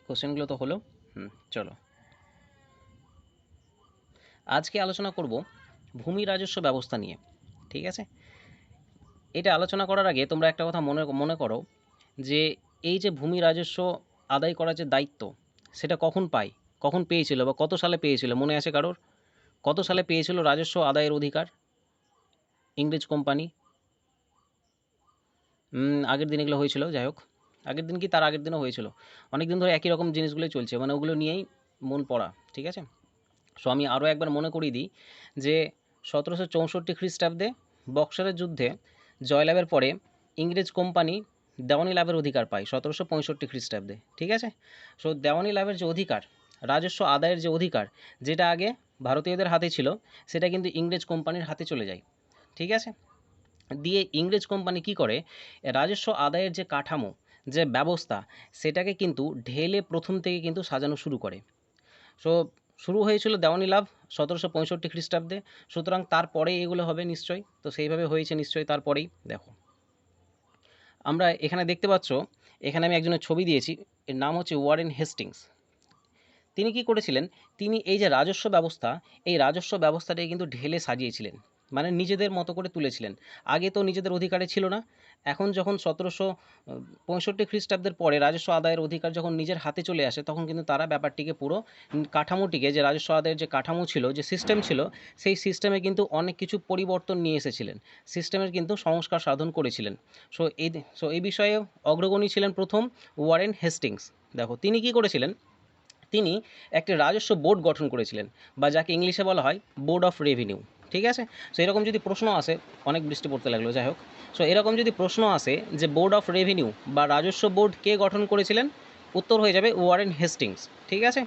কোশ্চেনগুলো তো হলো। চলো আজকে আলোচনা করব ভূমি রাজস্ব ব্যবস্থা নিয়ে। ঠিক আছে, এটা আলোচনা করার আগে তোমরা একটা কথা মনে মনে করো যে এই যে ভূমি রাজস্ব আদায় করার যে দায়িত্ব, সেটা কখন পায়, কখন পেয়েছিল বা কত সালে পেয়েছিল, মনে আছে কারোর? কত সালে পেয়েছিল রাজস্ব আদায়ের অধিকার ইংরেজ কোম্পানি? আগের দিন এগুলো হয়েছিল, যাই হোক, আগের দিন কি তার আগের দিনও হয়েছিল। অনেক দিন ধরে একই রকম জিনিসগুলোই চলছে, মানে ওগুলো নিয়েই মন পড়া। ঠিক আছে, সো আমি আরও একবার মনে করিয়ে দিই যে 1764 খ্রিস্টাব্দে বক্সারের যুদ্ধে জয়লাভের পরে ইংরেজ কোম্পানি দেওয়ানি লাভের অধিকার পায় 1765 খ্রিস্টাব্দে। ঠিক আছে, সো দেওয়ানি লাভের যে অধিকার, রাজস্ব আদায়ের যে অধিকার, যেটা আগে ভারতীয়দের হাতে ছিল, সেটা কিন্তু ইংরেজ কোম্পানির হাতে চলে যায়। ঠিক আছে, দিয়ে ইংরেজ কোম্পানি কি করে, রাজস্ব আদায়ের যে কাঠামো, যে ব্যবস্থা, সেটাকে কিন্তু ঢেলে প্রথম থেকে কিন্তু সাজানো শুরু করে। সো শুরু হয়েছিল দেওয়ানি লাভ 1765 খ্রিস্টাব্দে, সুতরাং তারপরে এগুলো হবে নিশ্চয়ই, তো সেইভাবে হয়েছে নিশ্চয়ই তারপরেই। দেখো আমরা এখানে দেখতে পাচ্ছ, এখানে আমি একজনের ছবি দিয়েছি, এর নাম হচ্ছে ওয়ারেন হেস্টিংস। তিনি কি করেছিলেন, তিনি এই যে রাজস্ব ব্যবস্থা, এই রাজস্ব ব্যবস্থাটাকে কিন্তু ঢেলে সাজিয়েছিলেন, মানে নিজেদের মতো করে তুলেছিলেন। আগে তো নিজেদের অধিকারে ছিল না, এখন যখন 1765 খ্রিস্টাব্দের পরে রাজস্ব আদায়ের অধিকার যখন নিজের হাতে চলে আসে, তখন কিন্তু তারা ব্যাপারটিকে পুরো কাঠামোটিকে, যে রাজস্ব আদায়ের যে কাঠামো ছিল, যে সিস্টেম ছিল, সেই সিস্টেমে কিন্তু অনেক কিছু পরিবর্তন নিয়ে এসেছিলেন, সিস্টেমের কিন্তু সংস্কার সাধন করেছিলেন। সো এই বিষয়ে অগ্রগণী ছিলেন প্রথম ওয়ারেন হেস্টিংস। দেখো তিনি কি করেছিলেন, তিনি একটি রাজস্ব বোর্ড গঠন করেছিলেন, বা যাকে ইংলিশে বলা হয় বোর্ড অফ রেভিনিউ। ঠিক আছে, সো এরকম যদি প্রশ্ন আসে, অনেক বৃষ্টি পড়তে লাগলো, যাই হোক, সো এরকম যদি প্রশ্ন আসে যে বোর্ড অফ রেভিনিউ বা রাজস্ব বোর্ড কে গঠন করেছিলেন, উত্তর হয়ে যাবে ওয়ারেন হেস্টিংস। ঠিক আছে,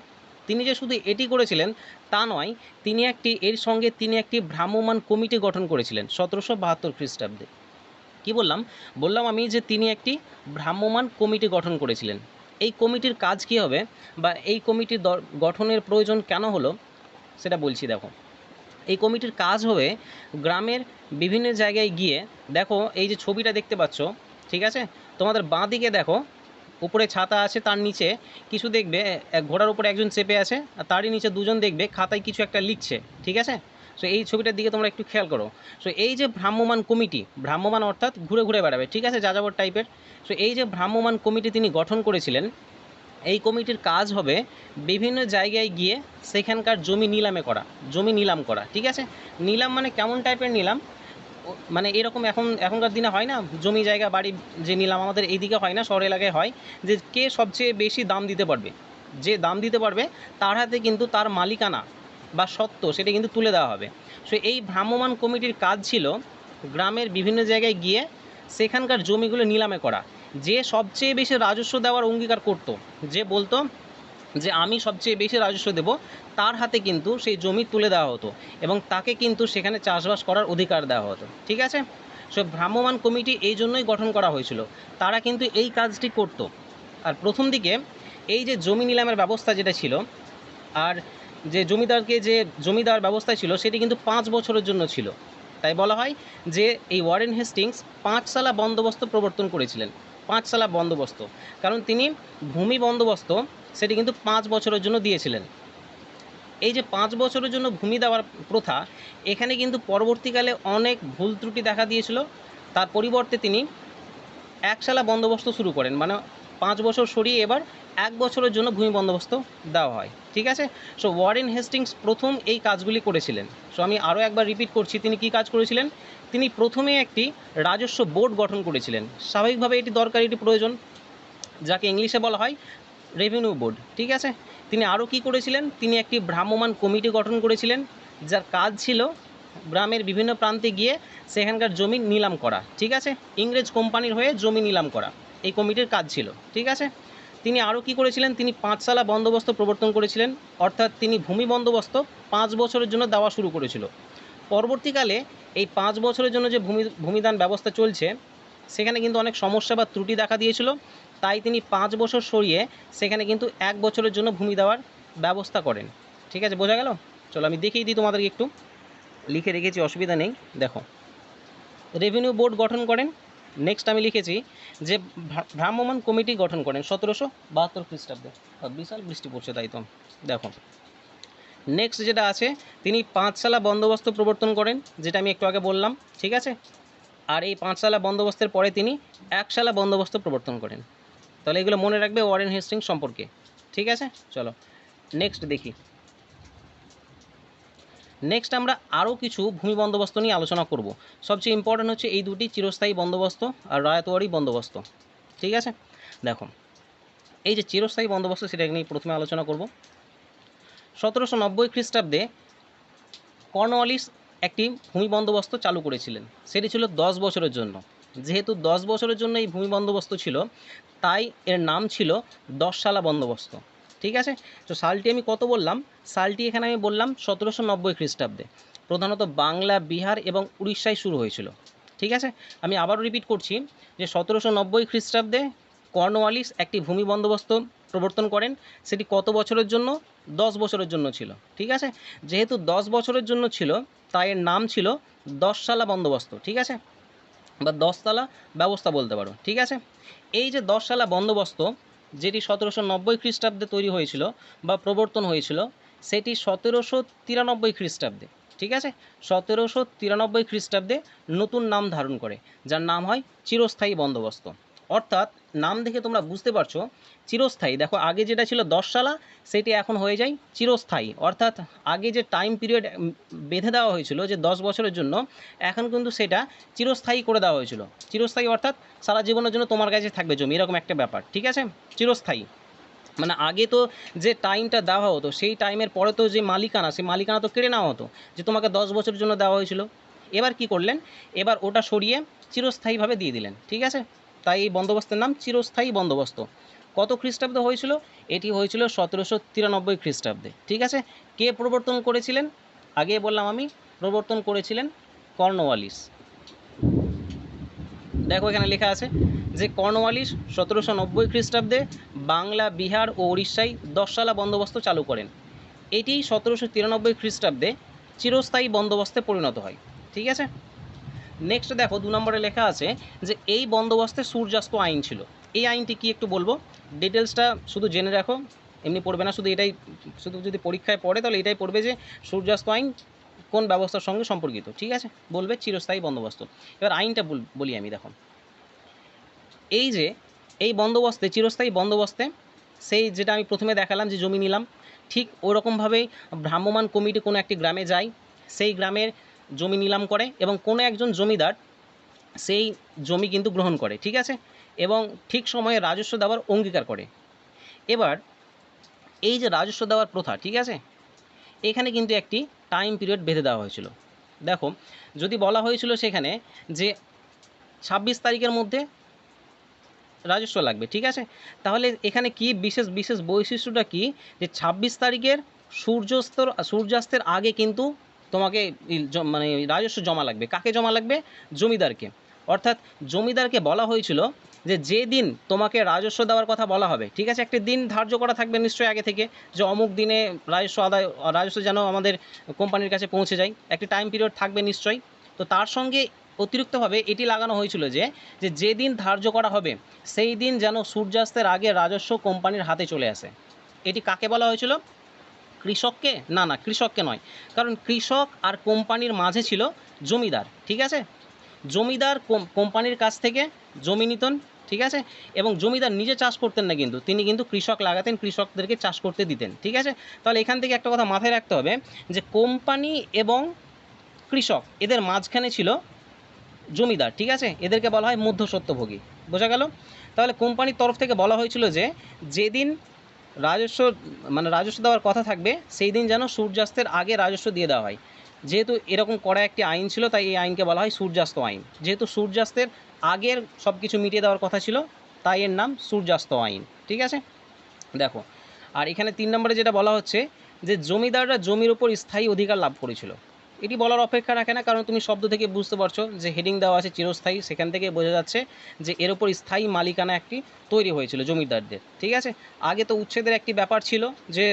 তিনি যে শুধু এটি করেছিলেন তা নয়, এর সঙ্গে তিনি একটি ভ্রাম্যমাণ কমিটি গঠন করেছিলেন 1772 খ্রিস্টাব্দে। কি বললাম, বললাম আমি যে তিনি একটি ভ্রাম্যমাণ কমিটি গঠন করেছিলেন। এই কমিটির কাজ কী হবে, বা এই কমিটির গঠনের প্রয়োজন কেন হলো, সেটা বলছি। দেখো এই কমিটির কাজ হবে গ্রামের বিভিন্ন জায়গায় গিয়ে, দেখো এই যে ছবিটা দেখতে পাচ্ছ, ঠিক আছে, তোমাদের বাঁ দিকে দেখো উপরে ছাতা আছে, তার নিচে কিছু দেখবে, এক ঘোড়ার উপরে একজন চেপে আছে, আর তারই নিচে দুজন দেখবে খাতায় কিছু একটা লিখছে। ঠিক আছে, সো এই ছবিটার দিকে তোমরা একটু খেয়াল করো। সো এই যে ভ্রাম্যমাণ কমিটি, ভ্রাম্যমাণ অর্থাৎ ঘুরে ঘুরে বেড়াবে, ঠিক আছে, যাযাবর টাইপের। সো এই যে ভ্রাম্যমাণ কমিটি তিনি গঠন করেছিলেন, এই কমিটির কাজ হবে বিভিন্ন জায়গায় গিয়ে সেখানকার জমি নিলামে করা, জমি নিলাম করা। ঠিক আছে, নিলাম মানে কেমন টাইপের নিলাম, মানে এরকম এখনকার দিনে হয় না, জমি জায়গা বাড়ি যে নিলাম, আমাদের এইদিকে হয় না, শহর এলাকায় হয়, যে কে সবচেয়ে বেশি দাম দিতে পারবে, যে দাম দিতে পারবে তার হাতে কিন্তু তার মালিকানা বা সত্ত্ব সেটা কিন্তু তুলে দেওয়া হবে। সো এই ভ্রাম্যমাণ কমিটির কাজ ছিল গ্রামের বিভিন্ন জায়গায় গিয়ে সেখানকার জমিগুলো নিলামে করা। যে সবচেয়ে বেশি রাজস্ব দেওয়ার অঙ্গীকার করত, যে বলতো যে আমি সবচেয়ে বেশি রাজস্ব দেব, তার হাতে কিন্তু সেই জমি তুলে দেওয়া হতো এবং তাকে কিন্তু সেখানে চাষবাস করার অধিকার দেওয়া হতো। ঠিক আছে, সো ভ্রাম্যমাণ কমিটি এই জন্যই গঠন করা হয়েছিল, তারা কিন্তু এই কাজটি করত। আর প্রথম দিকে এই যে জমি নিলামের ব্যবস্থা যেটা ছিল, আর যে জমিদারকে যে জমিদার ব্যবস্থা ছিল, সেটি কিন্তু 5 বছরের জন্য ছিল। তাই বলা হয় যে এই ওয়ারেন হেস্টিংস 5 সালা বন্দোবস্ত প্রবর্তন করেছিলেন। 5 সালা বন্দোবস্ত, কারণ তিনি ভূমি বন্দোবস্ত সেটি কিন্তু 5 বছরের জন্য দিয়েছিলেন। এই যে 5 বছরের জন্য ভূমি দেওয়ার প্রথা, এখানে কিন্তু পরবর্তীকালে অনেক ভুল ত্রুটি দেখা দিয়েছিল। তার পরিবর্তে তিনি 1 সালা বন্দোবস্ত শুরু করেন, মানে 5 বছর সরিয়ে এবার 1 বছরের জন্য ভূমি বন্দোবস্ত দেওয়া হয়। ঠিক আছে, সো ওয়ারেন হেস্টিংস প্রথম এই কাজগুলি করেছিলেন। সো আমি আরও একবার রিপিট করছি, তিনি কী কাজ করেছিলেন, তিনি প্রথমে একটি রাজস্ব বোর্ড গঠন করেছিলেন। স্বাভাবিকভাবে এটি দরকার, এটি প্রয়োজন, যাকে ইংলিশে বলা হয় রেভিনিউ বোর্ড। ঠিক আছে, তিনি আরও কী করেছিলেন, তিনি একটি ভ্রাম্যমাণ কমিটি গঠন করেছিলেন, যার কাজ ছিল গ্রামের বিভিন্ন প্রান্তে গিয়ে সেখানকার জমি নিলাম করা। ঠিক আছে, ইংরেজ কোম্পানির হয়ে জমি নিলাম করা এই কমিটির কাজ ছিল। ঠিক আছে, তিনি আরও কী করেছিলেন, তিনি 5 সালা বন্দোবস্ত প্রবর্তন করেছিলেন, অর্থাৎ তিনি ভূমি বন্দোবস্ত 5 বছরের জন্য দেওয়া শুরু করেছিল। পরবর্তীকালে এই 5 বছরের জন্য যে ভূমিদান ব্যবস্থা চলছে, সেখানে কিন্তু অনেক সমস্যা বা ত্রুটি দেখা দিয়েছিল, তাই তিনি 5 বছর সরিয়ে সেখানে কিন্তু 1 বছরের জন্য ভূমি দেওয়ার ব্যবস্থা করেন। ঠিক আছে, বোঝা গেল? চলো আমি দেখিয়ে দিই তোমাদেরকে, একটু লিখে রেখেছি, অসুবিধা নেই। দেখো, রেভিনিউ বোর্ড গঠন করেন, নেক্সট আমি লিখেছি যে ভ্রাম্যমাণ কমিটি গঠন করেন 1772 খ্রিস্টাব্দে। বিশাল বৃষ্টি পড়ছে তাই তো। দেখো নেক্সট যেটা আছে, তিনি পাঁচশালা বন্দোবস্ত প্রবর্তন করেন, যেটা আমি একটু আগে বললাম, ঠিক আছে। আর এই পাঁচশালা বন্দোবস্তের পরে তিনি একশালা বন্দোবস্ত প্রবর্তন করেন। তাহলে এগুলো মনে রাখবে ওয়ারেন হেস্টিংস সম্পর্কে, ঠিক আছে। চলো নেক্সট দেখি। নেক্সট আমরা আরও কিছু ভূমি বন্দোবস্ত নিয়ে আলোচনা করব। সবচেয়ে ইম্পর্টেন্ট হচ্ছে এই দুটি, চিরস্থায়ী বন্দোবস্ত আর রায়তওয়ারি বন্দোবস্ত, ঠিক আছে। দেখো এই যে চিরস্থায়ী বন্দোবস্ত, সেটা নিয়ে প্রথমে আলোচনা করব। 1790 খ্রিস্টাব্দে কর্নওয়ালিস একটি ভূমি বন্দোবস্ত চালু করেছিলেন। সেটি ছিল 10 বছরের জন্য। যেহেতু 10 বছরের জন্য এই ভূমি বন্দোবস্ত ছিল, তাই এর নাম ছিল 10 শালা বন্দোবস্ত, ঠিক আছে। তো সালটি আমি কত বললাম, সালটি এখানে আমি বললাম 1790 খ্রিস্টাব্দে। প্রধানত বাংলা, বিহার এবং উড়িষ্যায় শুরু হয়েছিল, ঠিক আছে। আমি আবারও রিপিট করছি যে 1790 খ্রিস্টাব্দে কর্নওয়ালিস একটি ভূমি বন্দোবস্ত প্রবর্তন করেন। সেটি কত বছরের জন্য? 10 বছরের জন্য ছিল, ঠিক আছে। যেহেতু 10 বছরের জন্য ছিল, তাই এর নাম ছিল 10 শালা বন্দোবস্ত, ঠিক আছে, বা 10 তালা ব্যবস্থা বলতে পারো, ঠিক আছে। এই যে 10 শালা বন্দোবস্ত, যেটি 1790 খ্রিস্টাব্দে তৈরি হয়েছিল বা প্রবর্তন হয়েছিল, সেটি 1793 খ্রিস্টাব্দে, ঠিক আছে, 1793 খ্রিস্টাব্দে নতুন নাম ধারণ করে, যার নাম হয় চিরস্থায়ী বন্দোবস্ত। অর্থাৎ নাম দেখে তোমরা বুঝতে পারছো চিরস্থায়ী। দেখো আগে যেটা ছিল 10 শালা, সেটি এখন হয়ে যায় চিরস্থায়ী। অর্থাৎ আগে যে টাইম পিরিয়ড বেঁধে দেওয়া হয়েছিল যে 10 বছরের জন্য, এখন কিন্তু সেটা চিরস্থায়ী করে দেওয়া হয়েছিল। চিরস্থায়ী অর্থাৎ সারা জীবনের জন্য তোমার কাছে থাকবে জমি, এরকম একটা ব্যাপার, ঠিক আছে। চিরস্থায়ী মানে আগে তো যে টাইমটা দেওয়া হতো, সেই টাইমের পরে তো যে মালিকানা, সেই মালিকানা তো কেড়ে নেওয়া হতো, যে তোমাকে 10 বছরের জন্য দেওয়া হয়েছিল। এবার কি করলেন, এবার ওটা সরিয়ে চিরস্থায়ীভাবে দিয়ে দিলেন, ঠিক আছে। তাই এই বন্দোবস্তের নাম চিরস্থায়ী বন্দোবস্ত। কত খ্রিস্টাব্দে হয়েছিল? এটি হয়েছিল 1793 খ্রিস্টাব্দে, ঠিক আছে। কে প্রবর্তন করেছিলেন? আগে বললাম আমি, প্রবর্তন করেছিলেন কর্নওয়ালিস। দেখো এখানে লেখা আছে যে কর্নওয়ালিস 1790 খ্রিস্টাব্দে বাংলা, বিহার ও উড়িষ্যায় 10 শালা বন্দোবস্ত চালু করেন। এটি 1793 খ্রিস্টাব্দে চিরস্থায়ী বন্দোবস্তে পরিণত হয়, ঠিক আছে। নেক্সট দেখো 2 নম্বরে লেখা আছে যে এই বন্দোবস্তে সূর্যাস্ত আইন ছিল। এই আইনটি কি একটু বলবো, ডিটেলসটা শুধু জেনে রাখো, এমনি পড়বে না, শুধু এটাই, শুধু যদি পরীক্ষায় পড়ে তাহলে এটাই পড়বে যে সূর্যাস্ত আইন কোন ব্যবস্থার সঙ্গে সম্পর্কিত, ঠিক আছে, বলবে চিরস্থায়ী বন্দোবস্ত। এবার আইনটা বলি আমি। দেখো এই যে এই বন্দোবস্তে, চিরস্থায়ী বন্দোবস্তে, সেই যেটা আমি প্রথমে দেখালাম যে জমি নিলাম, ঠিক ওরকমভাবেই ভ্রাম্যমাণ কমিটি কোনো একটি গ্রামে যায়, সেই গ্রামের জমি নিলাম করে এবং কোনো একজন জমিদার সেই জমি কিন্তু গ্রহণ করে, ঠিক আছে, এবং ঠিক সময়ে রাজস্ব দেওয়ার অঙ্গীকার করে। এবার এই যে রাজস্ব দেওয়ার প্রথা, ঠিক আছে, এখানে কিন্তু একটি টাইম পিরিয়ড বেঁধে দেওয়া হয়েছিল। দেখো যদি বলা হয়েছিল সেখানে যে 26 তারিখের মধ্যে রাজস্ব লাগবে, ঠিক আছে, তাহলে এখানে কি বিশেষ বৈশিষ্ট্যটা কি, যে 26 তারিখের সূর্যাস্তের আগে কিন্তু তোমাকে মানে রাজস্ব জমা লাগবে। কাকে জমা লাগবে? জমিদারকে। অর্থাৎ জমিদারকে বলা হয়েছিল যে যেদিন তোমাকে রাজস্ব দেওয়ার কথা বলা হবে, ঠিক আছে, একটি দিন ধার্য করা থাকবে নিশ্চয়ই আগে থেকে, যে অমুক দিনে রাজস্ব যেন আমাদের কোম্পানির কাছে পৌঁছে যায়, একটি টাইম পিরিয়ড থাকবে নিশ্চয়ই। তো তার সঙ্গে অতিরিক্তভাবে এটি লাগানো হয়েছিল যে যেদিন ধার্য করা হবে সেই দিন যেন সূর্যাস্তের আগে রাজস্ব কোম্পানির হাতে চলে আসে। এটি কাকে বলা হয়েছিল? কৃষককে? না, কৃষককে নয়, কারণ কৃষক আর কোম্পানির মাঝে ছিল জমিদার, ঠিক আছে। জমিদার কোম্পানির কাছ থেকে জমি নিতেন, ঠিক আছে, এবং জমিদার নিজে চাষ করতেন না, কিন্তু তিনি কিন্তু কৃষক লাগাতেন, কৃষকদেরকে চাষ করতে দিতেন, ঠিক আছে। তাহলে এখান থেকে একটা কথা মাথায় রাখতে হবে যে কোম্পানি এবং কৃষক এদের মাঝখানে ছিল জমিদার, ঠিক আছে, এদেরকে বলা হয় মধ্যস্বত্বভোগী। বোঝা গেল? তাহলে কোম্পানির তরফ থেকে বলা হয়েছিল যে যেদিন রাজস্ব দেওয়ার কথা থাকবে সেই দিন যেন সূর্যাস্তের আগে রাজস্ব দিয়ে দেওয়া হয়। যেহেতু এরকম করা একটি আইন ছিল, তাই এই আইনকে বলা হয় সূর্যাস্ত আইন। যেহেতু সূর্যাস্তের আগের সব কিছু মিটিয়ে দেওয়ার কথা ছিল, তাই এর নাম সূর্যাস্ত আইন, ঠিক আছে। দেখো আর এখানে 3 নম্বরে যেটা বলা হচ্ছে যে জমিদাররা জমির উপর স্থায়ী অধিকার লাভ করেছিল। এটি বলার অপেক্ষা রাখে না, কারণ তুমি শব্দ থেকে বুঝতে পারছো যে হেডিং দেওয়া আছে চিরস্থায়ী, সেখান থেকে বোঝা যাচ্ছে যে এর উপর স্থায়ী মালিকানা একটি তৈরি হয়েছিল জমিদারদের, ঠিক আছে। আগে তো উচ্ছেদের একটি ব্যাপার ছিল, যে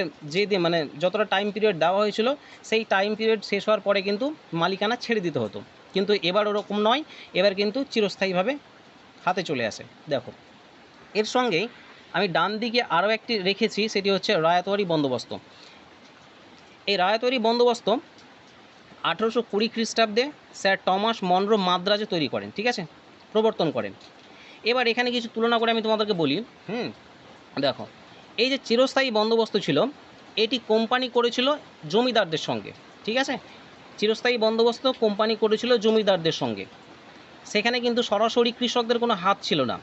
যতটা টাইম পিরিয়ড দেওয়া হয়েছিল সেই টাইম পিরিয়ড শেষ হওয়ার পরে কিন্তু মালিকানা ছেড়ে দিতে হতো, কিন্তু এবার ওরকম নয়, এবার কিন্তু চিরস্থায়ীভাবে হাতে চলে আসে। দেখো এর সঙ্গেই আমি ডান দিকে আরও একটি রেখেছি, সেটি হচ্ছে রায়তওয়ারি বন্দোবস্ত। এই রায়তওয়ারি বন্দোবস্ত 1820 খ্রিস্টাব্দে স্যার টমাস মনরো মাদ্রাজে তৈরি করেন, ঠিক আছে, প্রবর্তন করেন। এবার এখানে কিছু তুলনা করে আমি তোমাদেরকে বলি। দেখো এই যে চিরস্থায়ী বন্দোবস্ত ছিল, এটি কোম্পানি করেছিল জমিদারদের সঙ্গে, ঠিক আছে। চিরস্থায়ী বন্দোবস্ত কোম্পানি করেছিল জমিদারদের সঙ্গে। সেখানে কিন্তু সরাসরি কৃষকদের কোনো হাত ছিল না।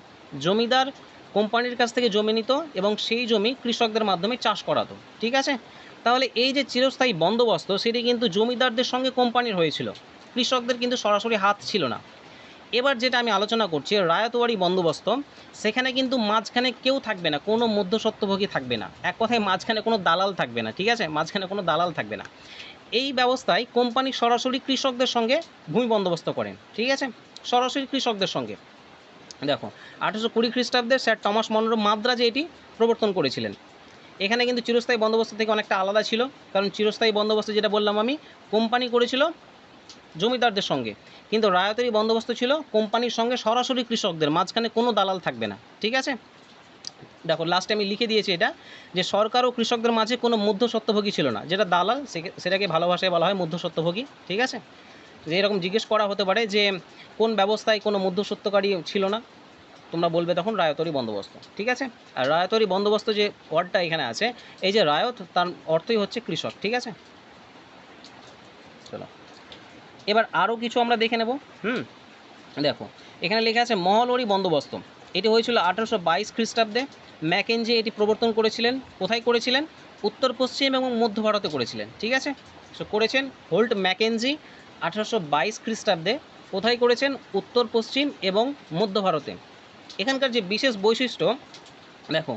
জমিদার কোম্পানির কাছ থেকে জমি নিত এবং সেই জমি কৃষকদের মাধ্যমে চাষ করাতো, ঠিক আছে। তাহলে এই যে চিরস্থায়ী বন্দোবস্ত, সেটি কিন্তু জমিদারদের সঙ্গে কোম্পানির হয়েছিল, কৃষকদের কিন্তু সরাসরি হাত ছিল না। এবার যেটা আমি আলোচনা করছি রায়তওয়ারি বন্দোবস্ত, সেখানে কিন্তু মাঝখানে কেউ থাকবে না, কোনো মধ্যস্বত্বভোগী থাকবে না, এক কথায় মাঝখানে কোনো দালাল থাকবে না, ঠিক আছে, মাঝখানে কোনো দালাল থাকবে না। এই ব্যবস্থায় কোম্পানি সরাসরি কৃষকদের সঙ্গে ভূমি বন্দোবস্ত করেন, ঠিক আছে, সরাসরি কৃষকদের সঙ্গে। দেখো 1820 খ্রিস্টাব্দে স্যার টমাস মনরো মাদ্রাজে এটি প্রবর্তন করেছিলেন। এখানে কিন্তু চিরস্থায়ী বন্দোবস্ত থেকে অনেকটা আলাদা ছিল, কারণ চিরস্থায়ী বন্দোবস্ত যেটা বললাম আমি, কোম্পানি করেছিল জমিদারদের সঙ্গে, কিন্তু রায়তওয়ারি বন্দোবস্ত ছিল কোম্পানির সঙ্গে সরাসরি কৃষকদের, মাঝখানে কোনো দালাল থাকবে না, ঠিক আছে। দেখো লাস্টে আমি লিখে দিয়েছি এটা, যে সরকার ও কৃষকদের মাঝে কোনো মধ্যস্বত্বভোগী ছিল না, যেটা দালাল সেটাকে ভালো ভাষায় বলা হয় মধ্যস্বত্বভোগী, ঠিক আছে। যে এরকম জিজ্ঞেস করা হতে পারে যে কোন ব্যবস্থায় কোনো মধ্যস্বত্বকারী ছিল না, তোমরা বলবে তখন রায়তওয়ারি বন্দোবস্ত, ঠিক আছে। আর রায়তওয়ারি বন্দোবস্ত যে ওয়ার্ডটা এখানে আছে, এই যে রায়ত, তার অর্থই হচ্ছে কৃষক, ঠিক আছে। চলো এবার আরও কিছু আমরা দেখে নেব। দেখো এখানে লেখা আছে মহলওয়ারি বন্দোবস্ত। এটি হয়েছিল 1822 খ্রিস্টাব্দে। ম্যাকেনজি এটি প্রবর্তন করেছিলেন। কোথায় করেছিলেন? উত্তর পশ্চিম এবং মধ্য ভারতে করেছিলেন, ঠিক আছে। সো করেছেন হোল্ট ম্যাকেনজি 1822 খ্রিস্টাব্দে। কোথায় করেছেন? উত্তর পশ্চিম এবং মধ্য ভারতে। এখানকার যে বিশেষ বৈশিষ্ট্য, দেখো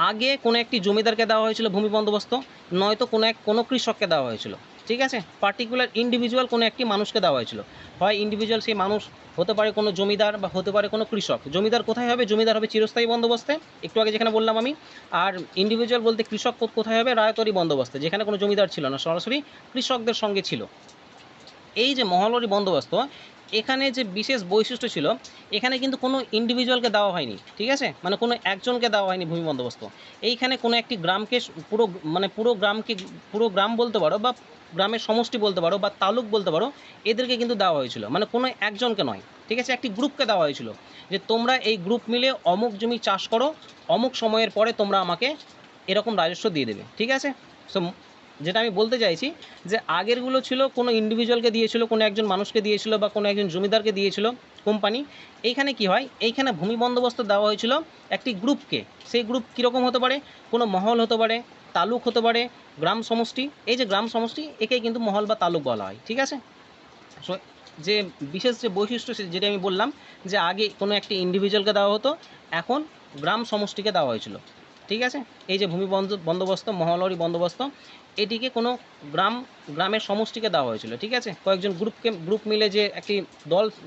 আগে কোনো একটি জমিদারকে দেওয়া হয়েছিল ভূমি বন্দোবস্ত, নয়তো কোনো কৃষককে দেওয়া হয়েছিল, ঠিক আছে। পার্টিকুলার ইন্ডিভিজুয়াল কোনো একটি মানুষকে দেওয়া হয়েছিল। হয় ইন্ডিভিজুয়াল সেই মানুষ হতে পারে কোনো জমিদার, বা হতে পারে কোনো কৃষক। জমিদার কোথায় হবে? জমিদার হবে চিরস্থায়ী বন্দোবস্তে, একটু আগে যেখানে বললাম আমি। আর ইন্ডিভিজুয়াল বলতে কৃষক কোথায় হবে? রায়তওয়ারি বন্দোবস্তে, যেখানে কোনো জমিদার ছিল না, সরাসরি কৃষকদের সঙ্গে ছিল। এই যে মহলওয়ারি বন্দোবস্ত, এখানে যে বিশেষ বৈশিষ্ট্য ছিল, এখানে কিন্তু কোনো ইন্ডিভিজুয়ালকে দেওয়া হয়নি, ঠিক আছে, মানে কোনো একজনকে দেওয়া হয়নি ভূমি বন্দোবস্ত। এইখানে কোনো একটি গ্রামকে পুরো গ্রাম বলতে পারো, বা গ্রামের সমষ্টি বলতে পারো, বা তালুক বলতে পারো, এদেরকে কিন্তু দেওয়া হয়েছিল, মানে কোনো একজনকে নয়, ঠিক আছে, একটি গ্রুপকে দেওয়া হয়েছিল, যে তোমরা এই গ্রুপ মিলে অমুক জমি চাষ করো, অমুক সময়ের পরে তোমরা আমাকে এরকম রাজস্ব দিয়ে দেবে, ঠিক আছে। সো যেটা আমি বলতে চাইছি, যে আগেরগুলো ছিল কোনো ইন্ডিভিজুয়ালকে দিয়েছিল, কোনো একজন মানুষকে দিয়েছিল, বা কোনো একজন জমিদারকে দিয়েছিল কোম্পানি। এইখানে কি হয়? এইখানে ভূমি বন্দোবস্ত দেওয়া হয়েছিল একটি গ্রুপকে। সেই গ্রুপ কীরকম হতে পারে? কোনো মহল হতে পারে, তালুক হতে পারে, গ্রাম সমষ্টি। এই যে গ্রাম সমষ্টি, একেই কিন্তু মহল বা তালুক বলা হয়, ঠিক আছে। সো যে বিশেষ যে বৈশিষ্ট্য, যেটা আমি বললাম, যে আগে কোনো একটি ইন্ডিভিজুয়ালকে দেওয়া হতো, এখন গ্রাম সমষ্টিকে দেওয়া হয়েছিল, ঠিক আছে। এই যে ভূমি বন্দোবস্ত, মহলওয়ারি বন্দোবস্ত, এটিকে কোনো গ্রামের সমষ্টিকে দেওয়া হয়েছিল, ঠিক আছে। কয়েকজন গ্রুপ মিলে যে একটি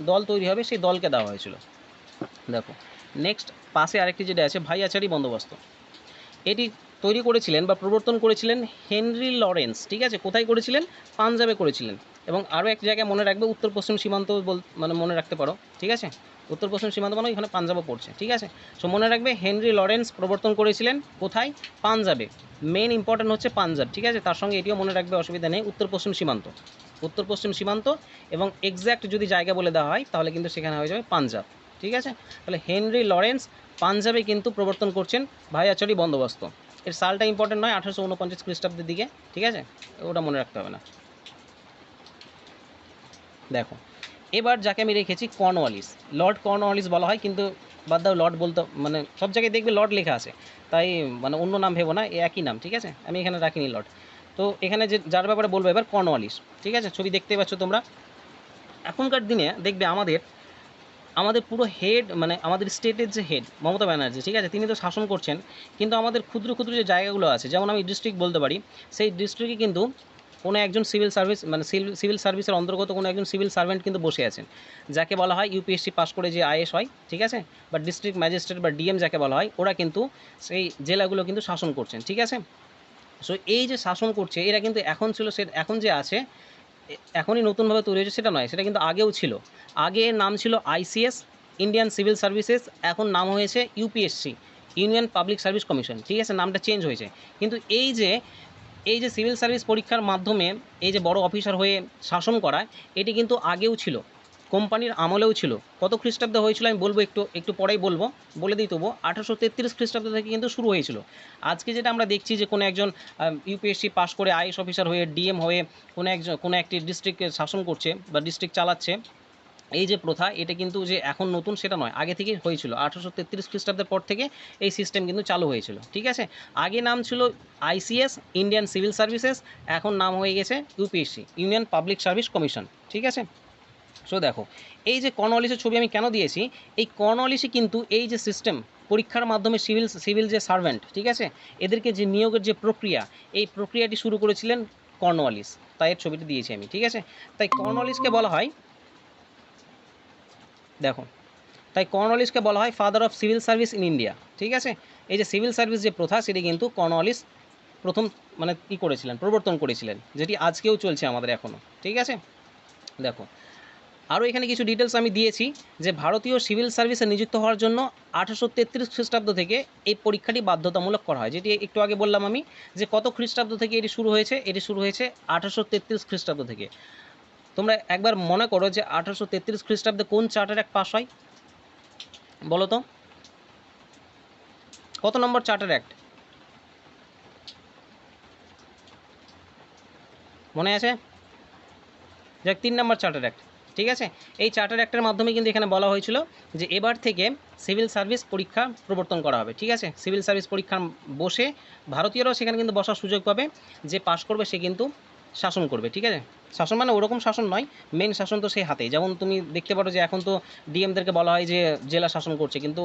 দল তৈরি হবে, সেই দলকে দেওয়া হয়েছিল। দেখো নেক্সট পাশে আরেকটি যেটা আছে ভাইয়াচারি বন্দোবস্ত। এটি তৈরি করেছিলেন বা প্রবর্তন করেছিলেন হেনরি লরেন্স, ঠিক আছে। কোথায় করেছিলেন? পাঞ্জাবে করেছিলেন। এবং আরও এক জায়গায় মনে রাখবে, উত্তর পশ্চিম সীমান্ত মানে মনে রাখতে পারো, ঠিক আছে। উত্তর পশ্চিম সীমান্ত মানে এখানে পাঞ্জাবও পড়ছে, ঠিক আছে। সো মনে রাখবে হেনরি লরেন্স প্রবর্তন করেছিলেন কোথায়? পাঞ্জাবে। মেন ইম্পর্টেন্ট হচ্ছে পাঞ্জাব, ঠিক আছে। তার সঙ্গে এটিও মনে রাখবে, অসুবিধা নেই, উত্তর পশ্চিম সীমান্ত। এবং এক্স্যাক্ট যদি জায়গা বলে দেওয়া হয়, তাহলে কিন্তু সেখানে হয়ে যাবে পাঞ্জাব, ঠিক আছে। তাহলে হেনরি লরেন্স পাঞ্জাবে কিন্তু প্রবর্তন করছেন ভাইয়াচারি বন্দোবস্ত। এর সালটা ইম্পর্টেন্ট নয়, 1849 খ্রিস্টাব্দের দিকে, ঠিক আছে, ওটা মনে রাখতে হবে না। দেখো এবার যাকে আমি রেখেছি কর্নওয়ালিস, লর্ড কর্নওয়ালিস বলা হয়, কিন্তু বাদ দাও, লর্ড বলতে মানে সব জায়গায় দেখবে লর্ড লেখা আছে, তাই মানে অন্য নাম ভেবো না, একই নাম, ঠিক আছে। আমি এখানে রাখিনি লর্ড। তো এখানে যে যার ব্যাপারে বলবো এবার, কর্নওয়ালিস, ঠিক আছে। ছবি দেখতে পাচ্ছ তোমরা। এখনকার দিনে দেখবে আমাদের পুরো হেড, মানে আমাদের স্টেটের যে হেড মমতা ব্যানার্জি, ঠিক আছে, তিনি তো শাসন করছেন, কিন্তু আমাদের ক্ষুদ্র ক্ষুদ্র যে জায়গাগুলো আছে, যেমন আমি ডিস্ট্রিক্ট বলতে পারি, সেই ডিস্ট্রিক্টে কিন্তু কোনো একজন সিভিল সার্ভিস, মানে সিভিল সার্ভিসের অন্তর্গত কোনো একজন সিভিল সার্ভেন্ট কিন্তু বসে আছেন, যাকে বলা হয় ইউপিএসসি পাস করে যে আইএস হয়, ঠিক আছে, বা ডিস্ট্রিক্ট ম্যাজিস্ট্রেট বা ডিএম যাকে বলা হয়, ওরা কিন্তু সেই জেলাগুলো কিন্তু শাসন করছেন, ঠিক আছে। সো এই যে শাসন করছে, এরা কিন্তু এখন যে আছে, এখনই নতুনভাবে তৈরি হয়েছে সেটা নয়, সেটা কিন্তু আগেও ছিল। আগে এর নাম ছিল আইসিএস, ইন্ডিয়ান সিভিল সার্ভিসেস, এখন নাম হয়েছে UPSC, union public service commission, ঠিক আছে, নামটা চেঞ্জ হয়েছে। কিন্তু এই যে সিভিল সার্ভিস পরীক্ষার মাধ্যমে এই যে বড় অফিসার হয়ে শাসন করা, এটি কিন্তু আগেও ছিল, কোম্পানির আমলেও ছিল। কত খ্রিস্টাব্দে হয়েছিল আমি বলবো, একটু পরেই বলবো, বলে দিই তবু। 1833 খ্রিস্টাব্দ থেকে কিন্তু শুরু হয়েছিল। আজকে যেটা আমরা দেখছি যে কোনো একজন ইউপিএসসি পাশ করে আইএস অফিসার হয়ে, ডিএম হয়ে কোনো একটি ডিস্ট্রিক্টকে শাসন করছে বা ডিস্ট্রিক্ট চালাচ্ছে, এই যে প্রথা, এটা কিন্তু যে এখন নতুন সেটা নয়, আগে থেকেই হয়েছিল। 1833 খ্রিস্টাব্দের পর থেকে এই সিস্টেম কিন্তু চালু হয়েছিল, ঠিক আছে। আগে নাম ছিল আইসিএস, ইন্ডিয়ান সিভিল সার্ভিসেস, এখন নাম হয়ে গেছে UPSC, union public service commission, ঠিক আছে। সো দেখো, এই যে কর্নওয়ালিসের ছবি আমি কেন দিয়েছি, এই কর্নওয়ালিসে কিন্তু এই যে সিস্টেম, পরীক্ষার মাধ্যমে সিভিল যে সার্ভেন্ট, ঠিক আছে, এদেরকে যে নিয়োগের যে প্রক্রিয়া, এই প্রক্রিয়াটি শুরু করেছিলেন কর্নওয়ালিস, তাই এর ছবিটি দিয়েছি আমি, ঠিক আছে। তাই কর্নওয়ালিসকে বলা হয়, দেখো, তাই কর্নওয়ালিসকে বলা হয় father of civil service in India, ঠিক আছে। এই যে সিভিল সার্ভিস যে প্রথা, সেটি কিন্তু কর্নওয়ালিস প্রথম মানে করেছিলেন, প্রবর্তন করেছিলেন, যেটি আজকেও চলছে আমাদের এখনও, ঠিক আছে। দেখো, আরও এখানে কিছু ডিটেলস আমি দিয়েছি যে ভারতীয় সিভিল সার্ভিসে নিযুক্ত হওয়ার জন্য 1833 খ্রিস্টাব্দ থেকে এই পরীক্ষাটি বাধ্যতামূলক করা হয়, যেটি একটু আগে বললাম আমি, যে কত খ্রিস্টাব্দ থেকে এটি শুরু হয়েছে। এটি শুরু হয়েছে 1833 খ্রিস্টাব্দ থেকে। তোমরা একবার মনে করো যে 1833 খ্রিস্টাব্দে কোন চার্টার অ্যাক্ট পাস হয় বলো তো, কত নম্বর চার্টার অ্যাক্ট মনে আছে? যাক, 3 নম্বর চার্টার অ্যাক্ট, ঠিক আছে। এই চার্টার অ্যাক্টের মাধ্যমে কিন্তু এখানে বলা হয়েছিল যে এবার থেকে সিভিল সার্ভিস পরীক্ষা প্রবর্তন করা হবে, ঠিক আছে। সিভিল সার্ভিস পরীক্ষা বসে ভারতীয়রাও সেখানে কিন্তু বসার সুযোগ পাবে, যে পাশ করবে সে কিন্তু শাসন করবে, ঠিক আছে। শাসন মানে ওরকম শাসন নয়, মেন শাসন তো সেই হাতেই। যেমন তুমি দেখতে পারো যে এখন তো ডিএমদেরকে বলা হয় যে জেলা শাসন করছে, কিন্তু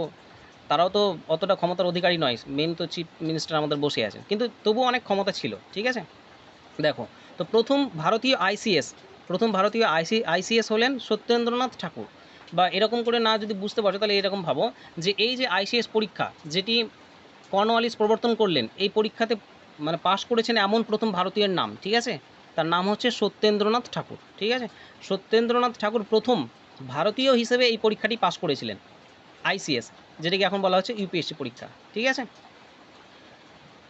তারাও তো অতটা ক্ষমতার অধিকারী নয়, মেন তো চিফ মিনিস্টার আমাদের বসে আছে, কিন্তু তবুও অনেক ক্ষমতা ছিল, ঠিক আছে। দেখো, তো প্রথম ভারতীয় আইসিএস হলেন সত্যেন্দ্রনাথ ঠাকুর। বা এরকম করে না যদি বুঝতে পারছো, তাহলে এরকম ভাবো যে এই যে আইসিএস পরীক্ষা, যেটি কর্নওয়ালিস প্রবর্তন করলেন, এই পরীক্ষাতে মানে পাশ করেছেন এমন প্রথম ভারতীয়ের নাম, ঠিক আছে, তার নাম হচ্ছে সত্যেন্দ্রনাথ ঠাকুর, ঠিক আছে। সত্যেন্দ্রনাথ ঠাকুর প্রথম ভারতীয় হিসেবে এই পরীক্ষাটি পাশ করেছিলেন, আইসিএস, যেটাকে এখন বলা হচ্ছে ইউপিএসসি পরীক্ষা, ঠিক আছে।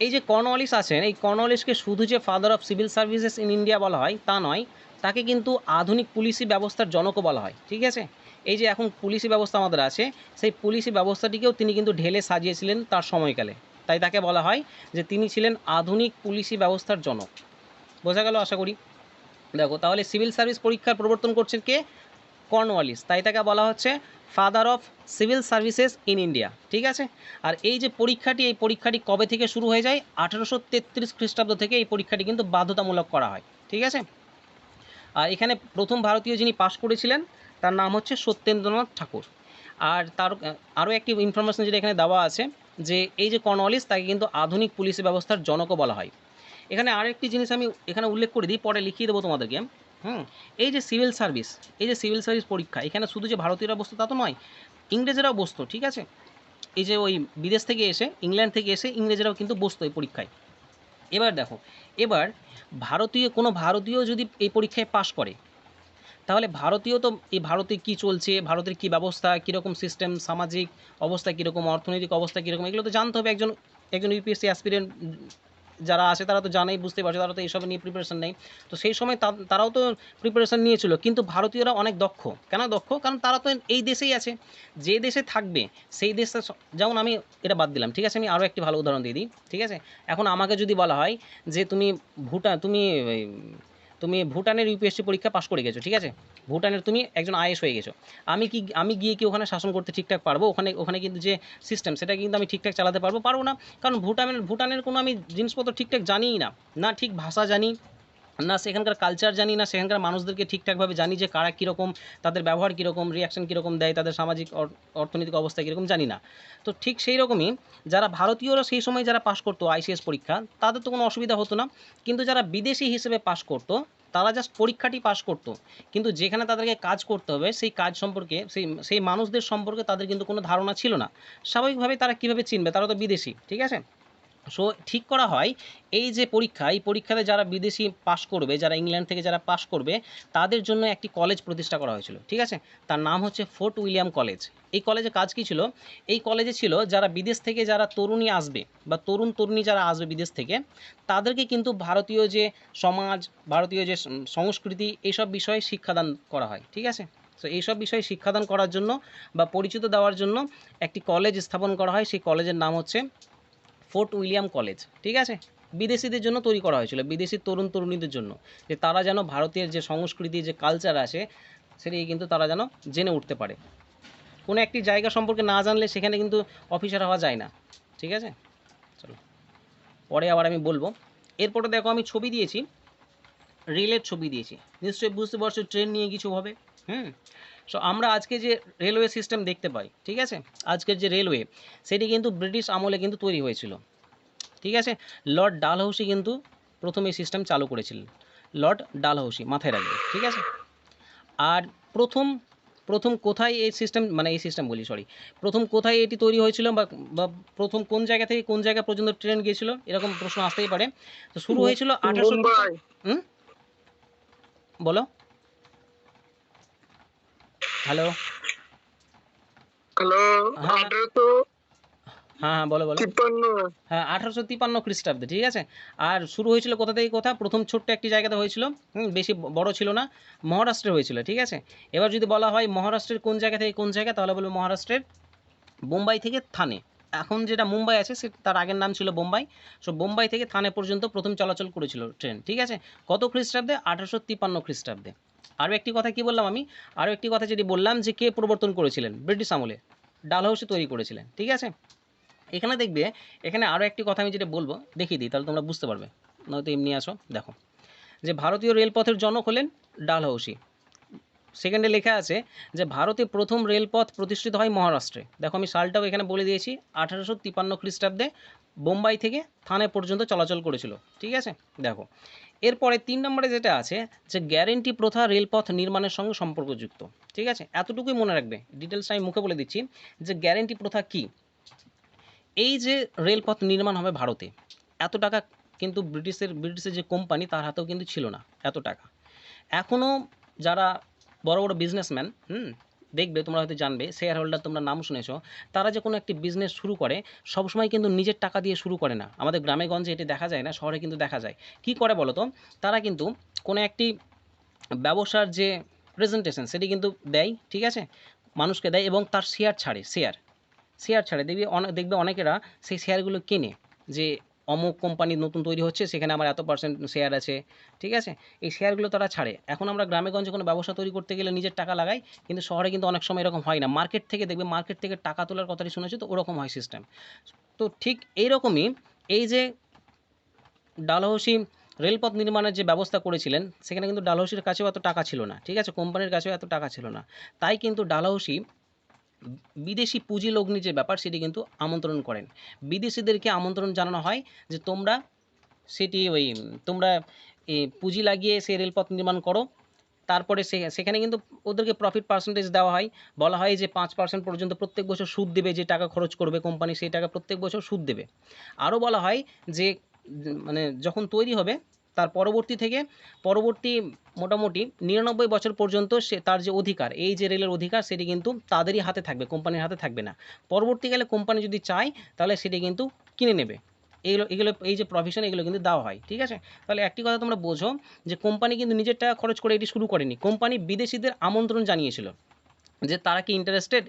এই যে কর্নওয়ালিস আছেন, এই কর্নওয়ালিসকে শুধু যে father of civil services in India বলা হয় তা নয়, তাকে কিন্তু আধুনিক পুলিশি ব্যবস্থার জনকও বলা হয়, ঠিক আছে। এই যে এখন পুলিশি ব্যবস্থা আমাদের আছে, সেই পুলিশি ব্যবস্থাটিকেও তিনি কিন্তু ঢেলে সাজিয়েছিলেন তার সময়কালে, তাই তাকে বলা হয় যে তিনি ছিলেন আধুনিক পুলিশি ব্যবস্থার জনক। বোঝা গেল আশা করি। দেখো, তাহলে সিভিল সার্ভিস পরীক্ষার প্রবর্তন করছেন কে? কর্নওয়ালিস, তাই তাকে বলা হচ্ছে father of civil services in India, ঠিক আছে। আর এই যে এই পরীক্ষাটি কবে থেকে শুরু হয়ে যায়? 1833 খ্রিস্টাব্দ থেকে এই পরীক্ষাটি কিন্তু বাধ্যতামূলক করা হয়, ঠিক আছে। আর এখানে প্রথম ভারতীয় যিনি পাশ করেছিলেন তার নাম হচ্ছে সত্যেন্দ্রনাথ ঠাকুর। আর তার আরও একটি ইনফরমেশন যেটা এখানে দেওয়া আছে, যে এই যে কর্নওয়ালিস, তাকে কিন্তু আধুনিক পুলিশি ব্যবস্থার জনকও বলা হয়। এখানে আরেকটি জিনিস আমি এখানে উল্লেখ করে দিই, পরে লিখিয়ে দেবো তোমাদেরকে। এই যে সিভিল সার্ভিস পরীক্ষা, এখানে শুধু যে ভারতীয়রা বসতো তা তো নয়, ইংরেজরাও বসতো, ঠিক আছে। এই যে ওই বিদেশ থেকে এসে, ইংল্যান্ড থেকে এসে ইংরেজরাও কিন্তু বসতো এই পরীক্ষায়। এবার দেখো, এবার কোনো ভারতীয় যদি এই পরীক্ষায় পাশ করে, তাহলে ভারতীয় তো এই ভারতে কী চলছে, ভারতের কী ব্যবস্থা, কীরকম সিস্টেম, সামাজিক অবস্থা কীরকম, অর্থনৈতিক অবস্থা কীরকম, এগুলো তো জানতে হবে। একজন ইউপিএসসি অ্যাসপিরেন্ট যারা আছে তারা তো জানেই, বুঝতে পারছে, তারা তো এইসব নিয়ে প্রিপারেশন নেই। তো সেই সময় তারাও তো প্রিপারেশন নিয়েছিল, কিন্তু ভারতীয়রা অনেক দক্ষ। কেন দক্ষ? কারণ তারা তো এই দেশেই আছে, যে দেশে থাকবে সেই দেশে। যেমন আমি এটা বাদ দিলাম, ঠিক আছে, আমি আরও একটি ভালো উদাহরণ দিয়ে দিই, ঠিক আছে। এখন আমাকে যদি বলা হয় যে তুমি ভুটানের ইউপিএসসি পরীক্ষা পাশ করে গেছো, ঠিক আছে, ভুটানের তুমি একজন আইএস হয়ে গেছো, আমি গিয়ে কি ওখানে শাসন করতে ঠিকঠাক পারবো? ওখানে কিন্তু যে সিস্টেম, সেটা কিন্তু আমি ঠিকঠাক চালাতে পারবো না। কারণ ভুটানের কোনো আমি জিনিসপত্র ঠিকঠাক জানিই না ঠিক ভাষা জানি না, সেখানকার কালচার জানি না, সেখানকার মানুষদেরকে ঠিকঠাকভাবে জানি যে কারা কীরকম, তাদের ব্যবহার কীরকম, রিয়াকশান কীরকম দেয়, তাদের সামাজিক অর্থনৈতিক অবস্থা কীরকম জানি না। তো ঠিক সেই রকমই যারা ভারতীয়রা সেই সময় যারা পাশ করতো আইসিএস পরীক্ষা, তাদের তো কোনো অসুবিধা হতো না। কিন্তু যারা বিদেশি হিসেবে পাশ করতো, তারা জাস্ট পরীক্ষাটি পাশ করতো, কিন্তু যেখানে তাদেরকে কাজ করতে হবে সেই কাজ সম্পর্কে, সেই মানুষদের সম্পর্কে তাদের কিন্তু কোনো ধারণা ছিল না। স্বাভাবিকভাবে তারা কীভাবে চিনবে? তারা তো বিদেশি, ঠিক আছে। সো ঠিক করা হয় এই যে পরীক্ষা, এই পরীক্ষাতে যারা বিদেশি পাস করবে, যারা ইংল্যান্ড থেকে যারা পাস করবে, তাদের জন্য একটি কলেজ প্রতিষ্ঠা করা হয়েছিল, ঠিক আছে? তার নাম হচ্ছে ফোর্ট উইলিয়াম কলেজ। এই কলেজে কাজ কী ছিল? এই কলেজে ছিল যারা বিদেশ থেকে যারা তরুণী আসবে বা তরুণ তরুণী যারা আসবে বিদেশ থেকে, তাদেরকে কিন্তু ভারতীয় যে সমাজ, ভারতীয় যে সংস্কৃতি, এইসব বিষয়ে শিক্ষাদান করা হয়, ঠিক আছে? সো এইসব বিষয়ে শিক্ষাদান করার জন্য বা পরিচিত দেওয়ার জন্য একটি কলেজ স্থাপন করা হয়। সেই কলেজের নাম হচ্ছে ফোর্ট উইলিয়াম কলেজ, ঠিক আছে? বিদেশিদের জন্য তৈরি করা হয়েছিল, বিদেশি তরুণ তরুণীদের জন্য, যে তারা যেন ভারতের যে সংস্কৃতি, যে কালচার আছে, সেটি কিন্তু তারা যেন জেনে উঠতে পারে। কোনো একটি জায়গা সম্পর্কে না জানলে সেখানে কিন্তু অফিসার হওয়া যায় না, ঠিক আছে? চলো পরে আবার আমি বলবো। এরপরে দেখো আমি ছবি দিয়েছি, রেলের ছবি দিয়েছি, নিশ্চয়ই বুঝতে পারছো ট্রেন নিয়ে কিছু হবে। সো আমরা আজকে যে রেলওয়ে সিস্টেম দেখতে পাই, ঠিক আছে, আজকের যে রেলওয়ে, সেটি কিন্তু ব্রিটিশ আমলে কিন্তু তৈরি হয়েছিল, ঠিক আছে? লর্ড ডালহৌসি কিন্তু প্রথম এই সিস্টেম চালু করেছিলেন, লর্ড ডালহৌসি, মাথায় রাখবে, ঠিক আছে? আর প্রথম প্রথম কোথায় এই সিস্টেম, মানে এই সিস্টেম বলি সরি, প্রথম কোথায় এটি তৈরি হয়েছিল, বা প্রথম কোন জায়গা থেকে কোন জায়গা পর্যন্ত ট্রেন গিয়েছিল, এরকম প্রশ্ন আসতেই পারে। তো শুরু হয়েছিল 1800। মুম্বাই। বলো। হ্যালো। হ্যালো। হ্যাঁ, 1853। বলো বলো। হ্যাঁ, 1853 খ্রিস্টাব্দে, ঠিক আছে? আর শুরু হয়েছিল কোথা থেকে কোথা? প্রথম ছোট্ট একটি জায়গাতে হয়েছিল, বেশি বড় ছিল না, মহারাষ্ট্রে হয়েছিল, ঠিক আছে? এবার যদি বলা হয় মহারাষ্ট্রের কোন জায়গা থেকে কোন জায়গা, তাহলে বলবো মহারাষ্ট্রের বোম্বাই থেকে থানে। এখন যেটা মুম্বাই আছে, সে তার আগের নাম ছিল বোম্বাই। সো বোম্বাই থেকে থানে পর্যন্ত প্রথম চলাচল করেছিল ট্রেন, ঠিক আছে? কত খ্রিস্টাব্দে? 1853 খ্রিস্টাব্দে। আরও একটি কথা কি বললাম আমি? আরও একটি কথা যেটি বললাম, যে কে প্রবর্তন করেছিলেন ব্রিটিশ আমলে? ডালহৌসি তৈরি করেছিলেন, ঠিক আছে? এখানে দেখবে, এখানে আরও একটি কথা আমি যেটা বলবো দেখিয়ে দিই, তাহলে তোমরা বুঝতে পারবে, নয়তো এমনি আসো। দেখো, যে ভারতীয় রেলপথের জনক হলেন ডালহৌসি। সেকেন্ডে লেখা আছে যে ভারতে প্রথম রেলপথ প্রতিষ্ঠিত হয় মহারাষ্ট্রে। দেখো আমি সালটাও এখানে বলে দিয়েছি, 1853 খ্রিস্টাব্দে বোম্বাই থেকে থানে পর্যন্ত চলাচল করেছিল, ঠিক আছে? দেখো এরপরে 3 নম্বরে যেটা আছে, যে গ্যারেন্টি প্রথা রেলপথ নির্মাণের সঙ্গে সম্পর্কযুক্ত, ঠিক আছে? এতটুকুই মনে রাখবে, ডিটেলস আমি মুখে বলে দিচ্ছি যে গ্যারেন্টি প্রথা কী। এই যে রেলপথ নির্মাণ হবে ভারতে, এত টাকা কিন্তু ব্রিটিশের যে কোম্পানি, তার হাতেও কিন্তু ছিল না এত টাকা। এখনও যারা বড় বড় বিজনেসম্যান, দেখবে তোমরা হয়তো জানবে, শেয়ার হোল্ডার তোমরা নাম শুনেছ, তারা যে কোনো একটি বিজনেস শুরু করে, সবসময় কিন্তু নিজের টাকা দিয়ে শুরু করে না। আমাদের গ্রামে গঞ্জে এটি দেখা যায় না, শহরে কিন্তু দেখা যায়। কি করে বলো তো? তারা কিন্তু কোনো একটি ব্যবসার যে প্রেজেন্টেশন, সেটি কিন্তু দেয়, ঠিক আছে, মানুষকে দেয়, এবং তার শেয়ার ছাড়ে, শেয়ার ছাড়ে। দেখবে অনেকেরা সেই শেয়ারগুলো কেনে, যে অমুক কোম্পানি নতুন তৈরি হচ্ছে, সেখানে আমার এত পার্সেন্ট শেয়ার আছে, ঠিক আছে? এই শেয়ারগুলো তারা ছাড়ে। এখন আমরা গ্রামে গঞ্জে কোনো ব্যবসা তৈরি করতে গেলে নিজের টাকা লাগাই, কিন্তু শহরে কিন্তু অনেক সময় এরকম হয় না। মার্কেট থেকে দেখবে, মার্কেট থেকে টাকা তোলার কথাটি শুনেছি, তো ওরকম হয় সিস্টেম। তো ঠিক এইরকমই, এই যে ডালহৌসি রেলপথ নির্মাণের যে ব্যবস্থা করেছিলেন, সেখানে কিন্তু ডালহৌসির কাছেও এত টাকা ছিল না, ঠিক আছে? কোম্পানির কাছেও এত টাকা ছিল না। তাই কিন্তু ডালহৌসি বিদেশি পুঁজি লগ্নি যে ব্যাপার, সেটি কিন্তু আমন্ত্রণ করেন। বিদেশিদেরকে আমন্ত্রণ জানানো হয় যে তোমরা সেটি ওই তোমরা পুঁজি লাগিয়ে সেই রেলপথ নির্মাণ করো। তারপরে সেখানে কিন্তু ওদেরকে প্রফিট পার্সেন্টেজ দেওয়া হয়। বলা হয় যে 5% পর্যন্ত প্রত্যেক বছর সুদ দেবে, যে টাকা খরচ করবে কোম্পানি, সেই টাকা প্রত্যেক বছর সুদ দেবে। আরও বলা হয় যে মানে যখন তৈরি হবে, তার পরবর্তী মোটামুটি 99 বছর পর্যন্ত তার যে অধিকার, এই যে রেলের অধিকার, সেটি কিন্তু তাদেরই হাতে থাকবে, কোম্পানির হাতে থাকবে না। পরবর্তীকালে কোম্পানি যদি চায়, তাহলে সেটি কিন্তু কিনে নেবে। এগুলো এই যে প্রভিশন, এগুলো কিন্তু দেওয়া হয়, ঠিক আছে? তাহলে একটি কথা তোমরা বোঝো, যে কোম্পানি কিন্তু নিজের টাকা খরচ করে এটি শুরু করেনি। কোম্পানি বিদেশিদের আমন্ত্রণ জানিয়েছিল যে তারা কি ইন্টারেস্টেড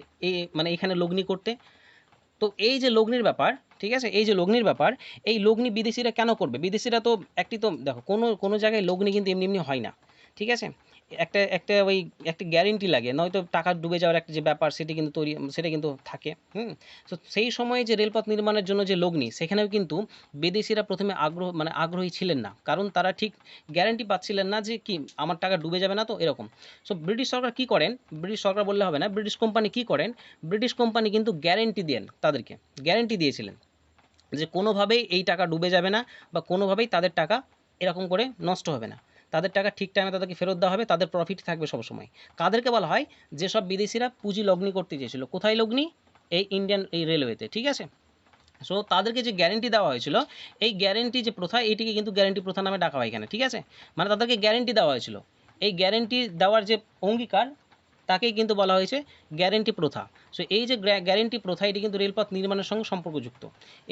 মানে এখানে লগ্নি করতে। তো এই যে লগ্নির ব্যাপার, ঠিক আছে, এই যে লগ্নির ব্যাপার, এই লগ্নি বিদেশিরা কেন করবে? বিদেশিরা তো একটি, তো দেখো, কোনো জায়গায় লগ্নি কিন্তু এমনি এমনি হয় না, ঠিক আছে? একটা গ্যারেন্টি লাগে, নয়তো টাকা ডুবে যাওয়ার একটা যে ব্যাপার, সেটা কিন্তু থাকে। তো সেই সময়ে যে রেলপথ নির্মাণের জন্য যে লগ্নি, সেখানেও কিন্তু বিদেশিরা প্রথমে আগ্রহী ছিলেন না, কারণ তারা ঠিক গ্যারেন্টি পাচ্ছিলেন না যে কি আমার টাকা ডুবে যাবে না, তো এরকম। সো ব্রিটিশ সরকার কী করেন, ব্রিটিশ সরকার বললে হবে না, ব্রিটিশ কোম্পানি কী করেন, ব্রিটিশ কোম্পানি কিন্তু গ্যারেন্টি দেন, তাদেরকে গ্যারেন্টি দিয়েছিলেন যে কোনোভাবেই এই টাকা ডুবে যাবে না, বা কোনোভাবেই তাদের টাকা এরকম করে নষ্ট হবে না, তাদের টাকা ঠিক টাইমে তাদেরকে ফেরত দেওয়া হবে, তাদের প্রফিট থাকবে সবসময়। কাদেরকে বলা হয়? যেসব বিদেশিরা পুঁজি লগ্নি করতে চেয়েছিল। কোথায় লগ্নি? এই ইন্ডিয়ান এই রেলওয়েতে, ঠিক আছে? সো তাদেরকে যে গ্যারেন্টি দেওয়া হয়েছিল, এই গ্যারেন্টি যে প্রথা, এইটিকে কিন্তু গ্যারেন্টি প্রথা নামে ডাকা হয় এখানে, ঠিক আছে? মানে তাদেরকে গ্যারেন্টি দেওয়া হয়েছিল, এই গ্যারেন্টি দেওয়ার যে অঙ্গীকার, তাকেই কিন্তু বলা হয়েছে গ্যারেন্টি প্রথা। সো এই যে গ্যারেন্টি প্রথা, এটি কিন্তু রেলপথ নির্মাণের সঙ্গে সম্পর্কযুক্ত।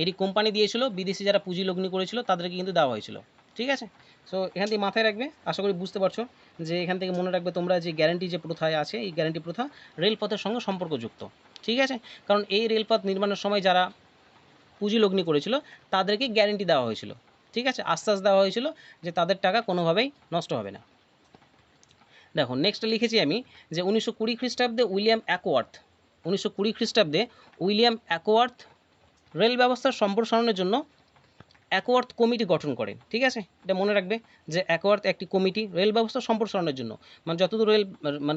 এটি কোম্পানি দিয়েছিল, বিদেশি যারা পুঁজি লগ্নি করেছিল তাদেরকে কিন্তু দেওয়া হয়েছিল, ঠিক আছে? সো এখান থেকে মাথায় রাখবে, আশা করি বুঝতে পারছো যে এখান থেকে মনে রাখবে তোমরা যে গ্যারেন্টি যে প্রথায় আছে, এই গ্যারেন্টি প্রথা রেলপথের সঙ্গে সম্পর্কযুক্ত, ঠিক আছে? কারণ এই রেলপথ নির্মাণের সময় যারা পুঁজি লগ্নি করেছিল তাদেরকে গ্যারেন্টি দেওয়া হয়েছিল, ঠিক আছে? আশ্বাস দেওয়া হয়েছিল যে তাদের টাকা কোনোভাবেই নষ্ট হবে না। দেখো নেক্সট লিখেছি আমি যে 1920 খ্রিস্টাব্দে উইলিয়াম অ্যাকওয়ার্থ, 1920 খ্রিস্টাব্দে উইলিয়াম অ্যাকওয়ার্থ রেল ব্যবস্থার সম্প্রসারণের জন্য অ্যাকওয়ার্থ কমিটি গঠন করেন, ঠিক আছে? এটা মনে রাখবে যে অ্যাকওয়ার্থ একটি কমিটি রেল ব্যবস্থা সম্প্রসারণের জন্য, মানে যতদূর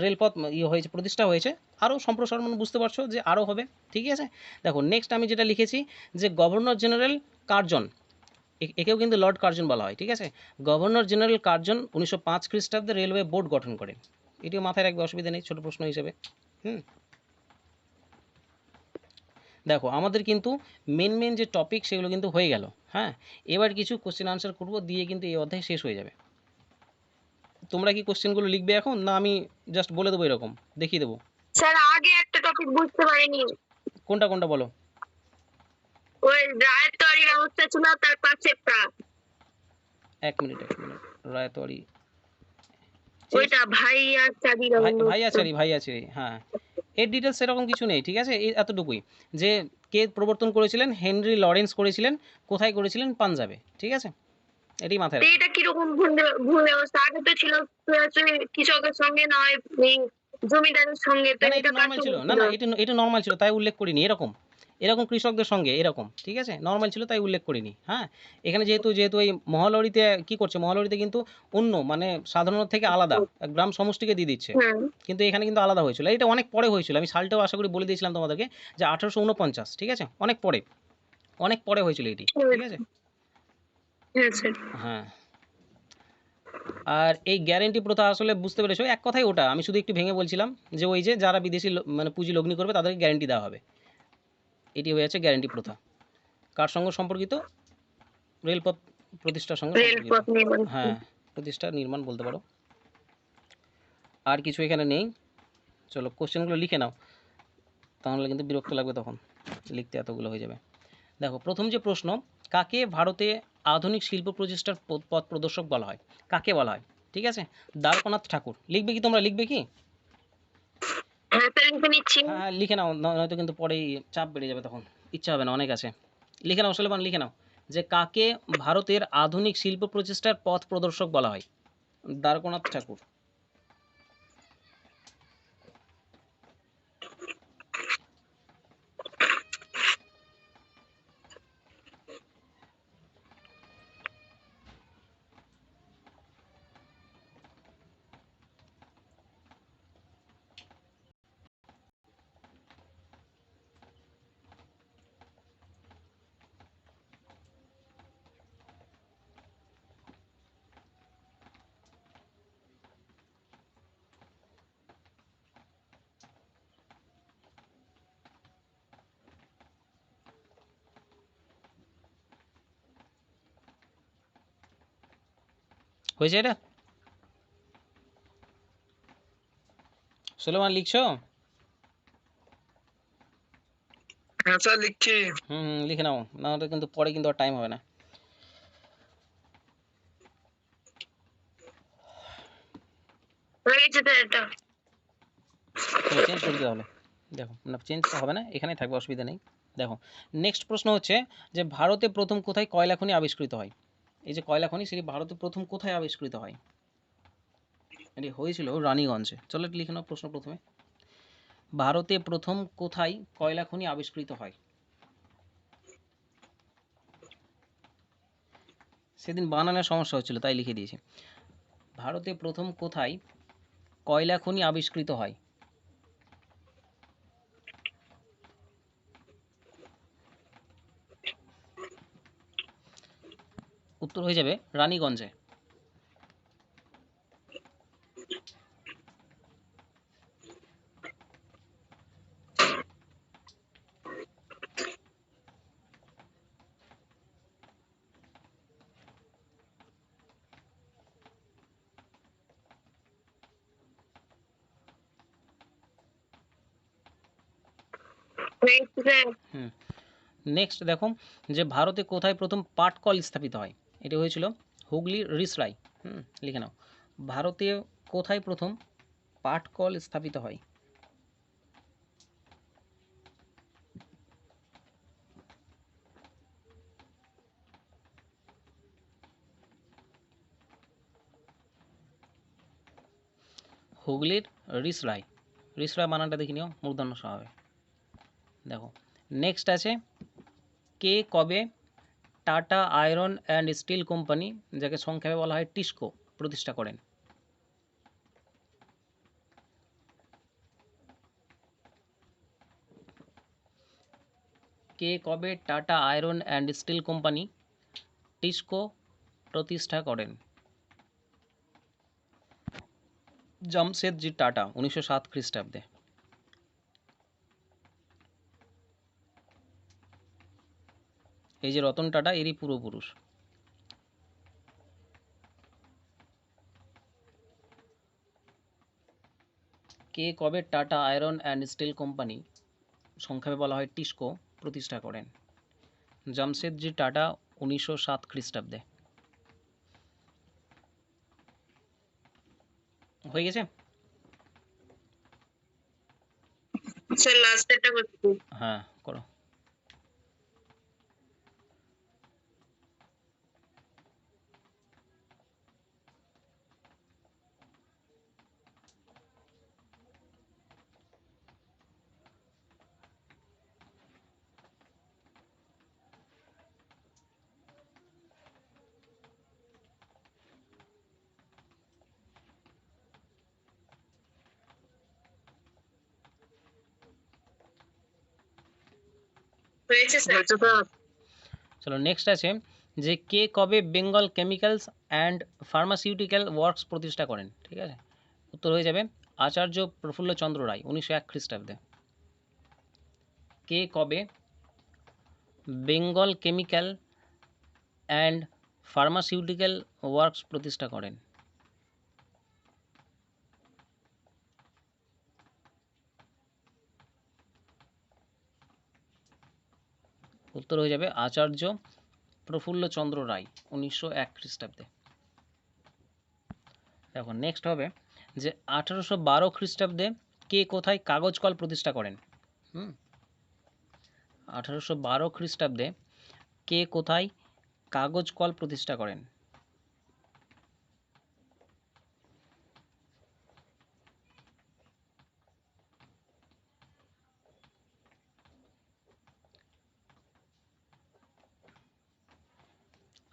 রেলপথ হয়েছে, প্রতিষ্ঠা হয়েছে, আরও সম্প্রসারণ, মানে বুঝতে পারছো যে আরও হবে, ঠিক আছে? দেখো নেক্সট আমি যেটা লিখেছি যে গভর্নর জেনারেল কার্জন, একেও কিন্তু লর্ড কার্জন বলা হয়, ঠিক আছে? গভর্নর জেনারেল কার্জন 1905 খ্রিস্টাব্দে রেলওয়ে বোর্ড গঠন করেন, এটিও মাথায় রাখবে, অসুবিধা নেই, ছোট প্রশ্ন হিসেবে। দেখো আমাদের কিন্তু মেন যে টপিক সেগুলো কিন্তু হয়ে গেল। হ্যাঁ, এবার কিছু কোশ্চেন আনসার করব, দিয়ে কিন্তু এই অধ্যায় শেষ হয়ে যাবে। তোমরা কি কোশ্চেনগুলো লিখবে এখন, না আমি জাস্ট বলে দেবো, এরকম দেখিয়ে দেবো? স্যার আগে একটা টপিক বুঝতে পারিনি, কোনটা কোনটা বলো? ওই রায়ের তৈরি ব্যবস্থা ছিল তার পাশেরটা, এক মিনিট রায়তওয়ারি, ওইটা ভাইয়াচারী ভাইয়াচারী, হ্যাঁ। এর ডিটেলস এরকম কিছু নেই, ঠিক আছে? এই এতটুকুই যে কে প্রবর্তন করেছিলেন, হেনরি লরেন্স করেছিলেন, কোথায় করেছিলেন, পাঞ্জাবে, ঠিক আছে? এটি মাথায় রাখবে। এটা কিরকম ভুল ব্যবস্থা? আগে তো ছিল কৃষকের সঙ্গে নয় জমিদারের সঙ্গে, তো না এটা এটা কার নর্মাল ছিল, সঙ্গে না ছিল? না এটা নর্মাল ছিল, তাই উল্লেখ করিনি। এরকম এরকম কৃষকদের সঙ্গে এরকম, ঠিক আছে? নর্মাল ছিল তাই উল্লেখ করিনি। হ্যাঁ, এখানে যেহেতু এই মহালরিতে কি করছে, মহালরিতে কিন্তু অন্য, মানে সাধারণত থেকে আলাদা গ্রাম সমষ্টিকে দিয়ে দিচ্ছে, হুম, কিন্তু এখানে কিন্তু আলাদা হয়েছিল। এটা অনেক পরে হয়েছিল, আমি সালটাও আশা করি বলে দিয়েছিলাম তোমাদেরকে যে 1849, ঠিক আছে? অনেক পরে হয়েছিল এটি, ঠিক আছে? হ্যাঁ স্যার। হ্যাঁ, আর এই গ্যারেন্টি প্রথা আসলে বুঝতে পেরেছো, এক কথাই ওটা, আমি শুধু একটু ভেঙে বলছিলাম যে ওই যে যারা বিদেশি মানে পুঁজি লগ্নি করবে তাদেরকে গ্যারেন্টি দেওয়া হবে, এটি হয়ে যাচ্ছে গ্যারেন্টি প্রথা। কার সঙ্গে সম্পর্কিত? রেলপথ প্রতিষ্ঠার সঙ্গে সম্পর্কিত। রেলপথ নির্মাণ। হ্যাঁ, প্রতিষ্ঠা নির্মাণ বলতে পারো। আর কিছু এখানে নেই, চলো কোশ্চেনগুলো লিখে নাও, তাহলে কিন্তু বিরক্ত লাগবে তখন লিখতে, এতগুলো হয়ে যাবে। দেখো প্রথম যে প্রশ্ন, কাকে ভারতে আধুনিক শিল্প প্রতিষ্ঠার পথ প্রদর্শক বলা হয়? কাকে বলা হয়, ঠিক আছে? দ্বারকানাথ ঠাকুর। লিখবে কি তোমরা, লিখবে কি? হ্যাঁ স্যার লিখে নিচ্ছি। হ্যাঁ হ্যাঁ, লিখে নাও, নয়তো কিন্তু পরেই চাপ বেড়ে যাবে, তখন ইচ্ছা হবে না, অনেক আছে। লিখে নাও সুলেমান, লিখে নাও যে কাকে ভারতের আধুনিক শিল্প প্রচেষ্টার পথ প্রদর্শক বলা হয়? দ্বারকানাথ ঠাকুর। হয়েছে এটা? সুলেমান লিখছো? হ্যাঁ স্যার লিখছি। লিখে নাও, না হলে কিন্তু পরে কিন্তু আর টাইম হবে না। হয়ে গেছে স্যার এটা। চলো চেঞ্জ করে দিতে হলে, দেখো না চেঞ্জ তো হবে না, এখানেই থাকবে, অসুবিধা নেই। দেখো নেক্সট প্রশ্ন হচ্ছে যে ভারতে প্রথম কোথায় কয়লা খনি আবিষ্কৃত হয়? এই যে কয়লা খনি, সেটি ভারতে প্রথম কোথায় আবিষ্কৃত হয়? এটি হয়েছিল রানীগঞ্জে। চলো একটু লিখে নাও প্রশ্ন প্রথমে, ভারতে প্রথম কোথায় কয়লা খনি আবিষ্কৃত হয়? সেদিন বানানোর সমস্যা হচ্ছিল তাই লিখে দিয়েছি। ভারতে প্রথম কোথায় কয়লা খনি আবিষ্কৃত হয়? উত্তর হয়ে যাবে রানীগঞ্জে। Next sir. হুম, নেক্সট দেখো যে ভারতে কোথায় প্রথম পাটকল স্থাপিত হয়? এটি হয়েছিল হুগলির রিসরাই। লিখে নাও, ভারতে কোথায় প্রথম পাটকল স্থাপিত হয়? হুগলির রিসরাই। রিসরাই বানানটা দেখে নিও, মূর্ধন্য ষ হবে। দেখো নেক্সট আছে, কে কবে tata iron and steel company, যাকে সংক্ষেপে বলা হয় টিস্কো, প্রতিষ্ঠা করেন? কে কবে tata iron and steel company TISCO প্রতিষ্ঠা করেন? জামশেদজি টাটা 1907 খ্রিস্টাব্দে। এই যে রতন টাটা এরই পূর্বপুরুষ। কে কবে tata iron and steel company, সংক্ষেপে বলা হয় টিস্কো, প্রতিষ্ঠা করেন? জামশেদজি টাটা 1907 খ্রিস্টাব্দে। হয়ে গেছে? স্যার লাস্টেরটা করছি। হ্যাঁ করো। হয়েছে স্যার। হয়েছে স্যার। চলো নেক্সট আছে যে কে কবে Bengal chemicals and pharmaceutical works প্রতিষ্ঠা করেন? ঠিক আছে, উত্তর হয়ে যাবে আচার্য প্রফুল্লচন্দ্র রায় 1901 খ্রিস্টাব্দে। কে কবে Bengal chemical and pharmaceutical works প্রতিষ্ঠা করেন? উত্তর হয়ে যাবে আচার্য প্রফুল্লচন্দ্র রায় 1901 খ্রিস্টাব্দে। দেখো নেক্সট হবে যে 1812 খ্রিস্টাব্দে কে কোথায় কাগজ কল প্রতিষ্ঠা করেন? 1812 খ্রিস্টাব্দে কে কোথায় কাগজ কল প্রতিষ্ঠা করেন?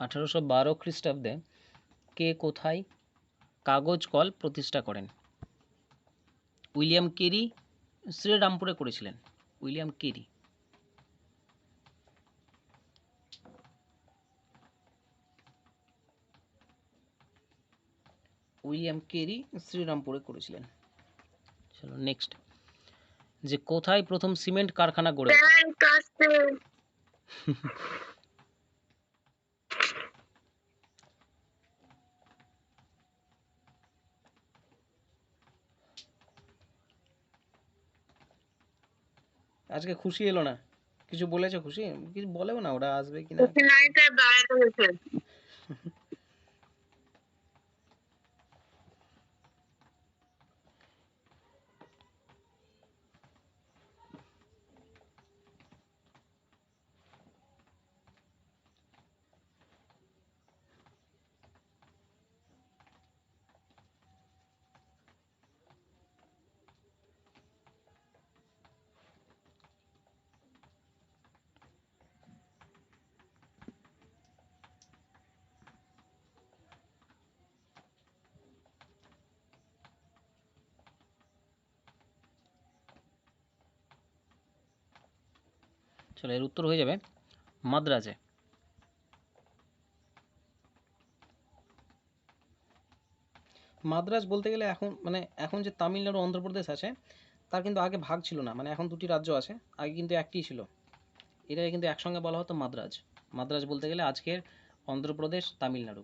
আঠারোশো বারো খ্রিস্টাব্দে কে কোথায় কাগজ কল প্রতিষ্ঠা করেন? উইলিয়াম কেরি শ্রীরামপুরে করেছিলেন। William Carey. উইলিয়াম কেরি শ্রীরামপুরে করেছিলেন। চলো নেক্সট, যে কোথায় প্রথম সিমেন্ট কারখানা গড়ে ওঠে? স্যার কাছে। আজকে খুশি এলো না, কিছু বলেছে খুশি? কিছু বলেও না, ওরা আসবে কিনা। নাই স্যার দাঁড়াতে হয়েছে। চলো এর উত্তর হয়ে যাবে মাদ্রাজে। মাদ্রাজ বলতে গেলে এখন মানে এখন যে তামিলনাড়ু অন্ধ্রপ্রদেশ আছে তার কিন্তু আগে ভাগ ছিল না, মানে এখন দুটি রাজ্য আছে, আগে কিন্তু একটিই ছিল। এটা কিন্তু একসঙ্গে বলা হতো মাদ্রাজ। মাদ্রাজ বলতে গেলে আজকের অন্ধ্রপ্রদেশ, তামিলনাড়ু।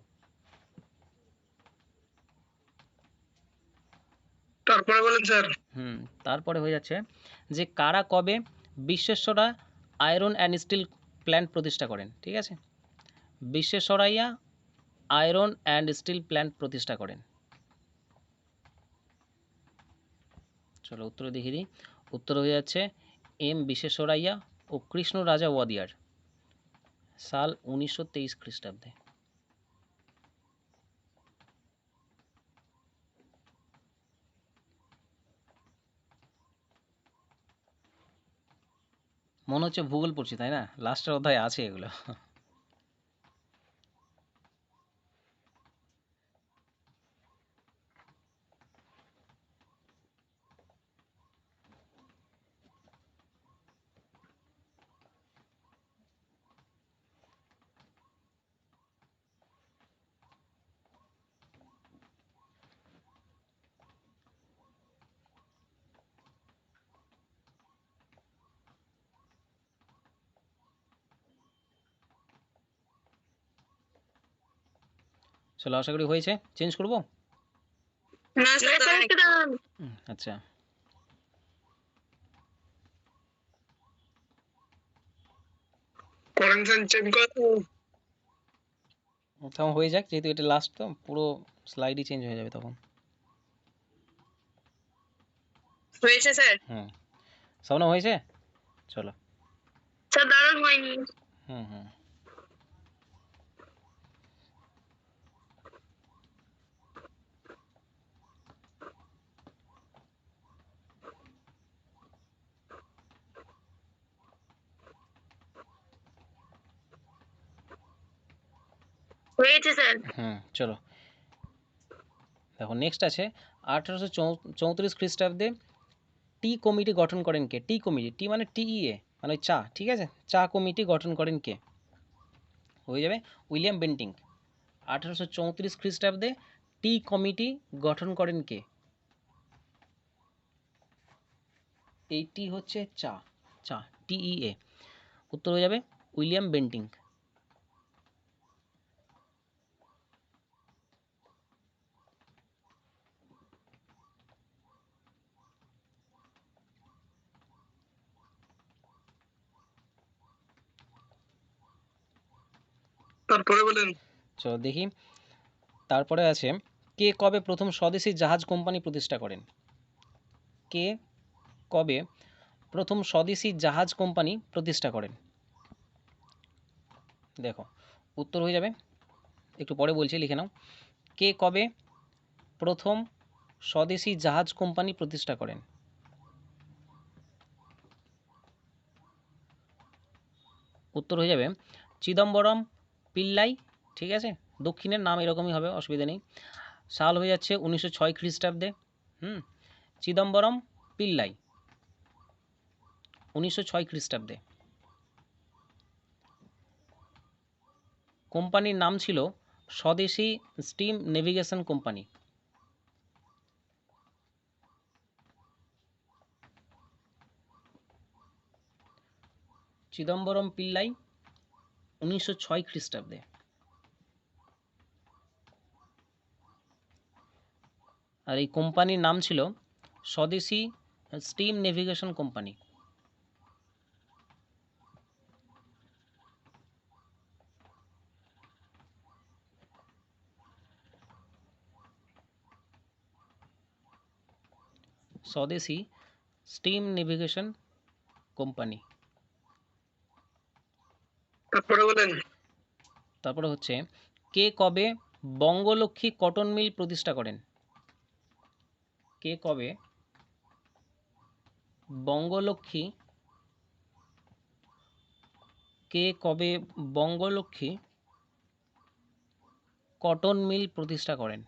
তারপরে বলেন স্যার। তারপরে হয়ে যাচ্ছে যে কারা কবে বিশ্বেশ্বরা আয়রন অ্যান্ড স্টিল প্ল্যান্ট প্রতিষ্ঠা করেন, ঠিক আছে? বিশ্বেশ্বরাইয়া আয়রন অ্যান্ড স্টিল প্ল্যান্ট প্রতিষ্ঠা করেন। চলো উত্তর দেখিয়ে দিই। উত্তর হয়ে যাচ্ছে এম বিশ্বেশ্বরাইয়া ও কৃষ্ণ রাজা ওয়াদিয়ার, সাল 1923 খ্রিস্টাব্দে। মনে হচ্ছে ভূগোল পড়ছি, তাই না? লাস্টের অধ্যায়ে আছে এগুলো। চলো আশা করি হয়েছে। চেঞ্জ করবো? না স্যার, স্যার একটু দাঁড়ান। আচ্ছা, করেন স্যার, চেক করুন। তখন হয়ে যাক, যেহেতু এটা লাস্ট তো পুরো স্লাইডই চেঞ্জ হয়ে যাবে তখন। হয়েছে স্যার। হুম, সবনা হয়েছে। চলো। স্যার দাঁড়ান, হয়নি। হুম হুম হয়েছে স্যার। হুম চলো দেখো, নেক্সট আছে 1834 খ্রিস্টাব্দে টি কমিটি গঠন করেন কে? টি কমিটি, টি মানে টিইএ, মানে ওই চা, ঠিক আছে? চা কমিটি গঠন করেন কে? হয়ে যাবে উইলিয়াম বেন্টিং। 1834 খ্রিস্টাব্দে টি কমিটি গঠন করেন কে? এই টি হচ্ছে চা, চা টিইএ। উত্তর হয়ে যাবে উইলিয়াম বেন্টিং। তারপরে বলেন। চলো দেখি, তারপরে আছে কে কবে প্রথম স্বদেশী জাহাজ কোম্পানি প্রতিষ্ঠা করেন? কে কবে প্রথম স্বদেশী জাহাজ কোম্পানি প্রতিষ্ঠা করেন? দেখো উত্তর হয়ে যাবে, একটু পরে বলছি, লিখে নাও। কে কবে প্রথম স্বদেশী জাহাজ কোম্পানি প্রতিষ্ঠা করেন? উত্তর হয়ে যাবে চিদম্বরম পিল্লাই, ঠিক আছে? দক্ষিণের নাম এরকমই হবে, অসুবিধা নেই। সাল হয়ে যাচ্ছে 1906 খ্রিস্টাব্দে। চিদম্বরম পিল্লাই, 1906 খ্রিস্টাব্দে। কোম্পানির নাম ছিল Swadeshi steam navigation company. Chidambaram Pillai, 1906 খ্রিস্টাব্দে। আর এই কোম্পানির নাম ছিল Swadeshi steam navigation company. Swadeshi steam navigation company. তারপরে বলেন। তারপরে হচ্ছে কে কবে বঙ্গলক্ষ্মী কটন মিল প্রতিষ্ঠা করেন? কে কবে বঙ্গলক্ষ্মী কে কবে বঙ্গলক্ষ্মী কটন মিল প্রতিষ্ঠা করেন?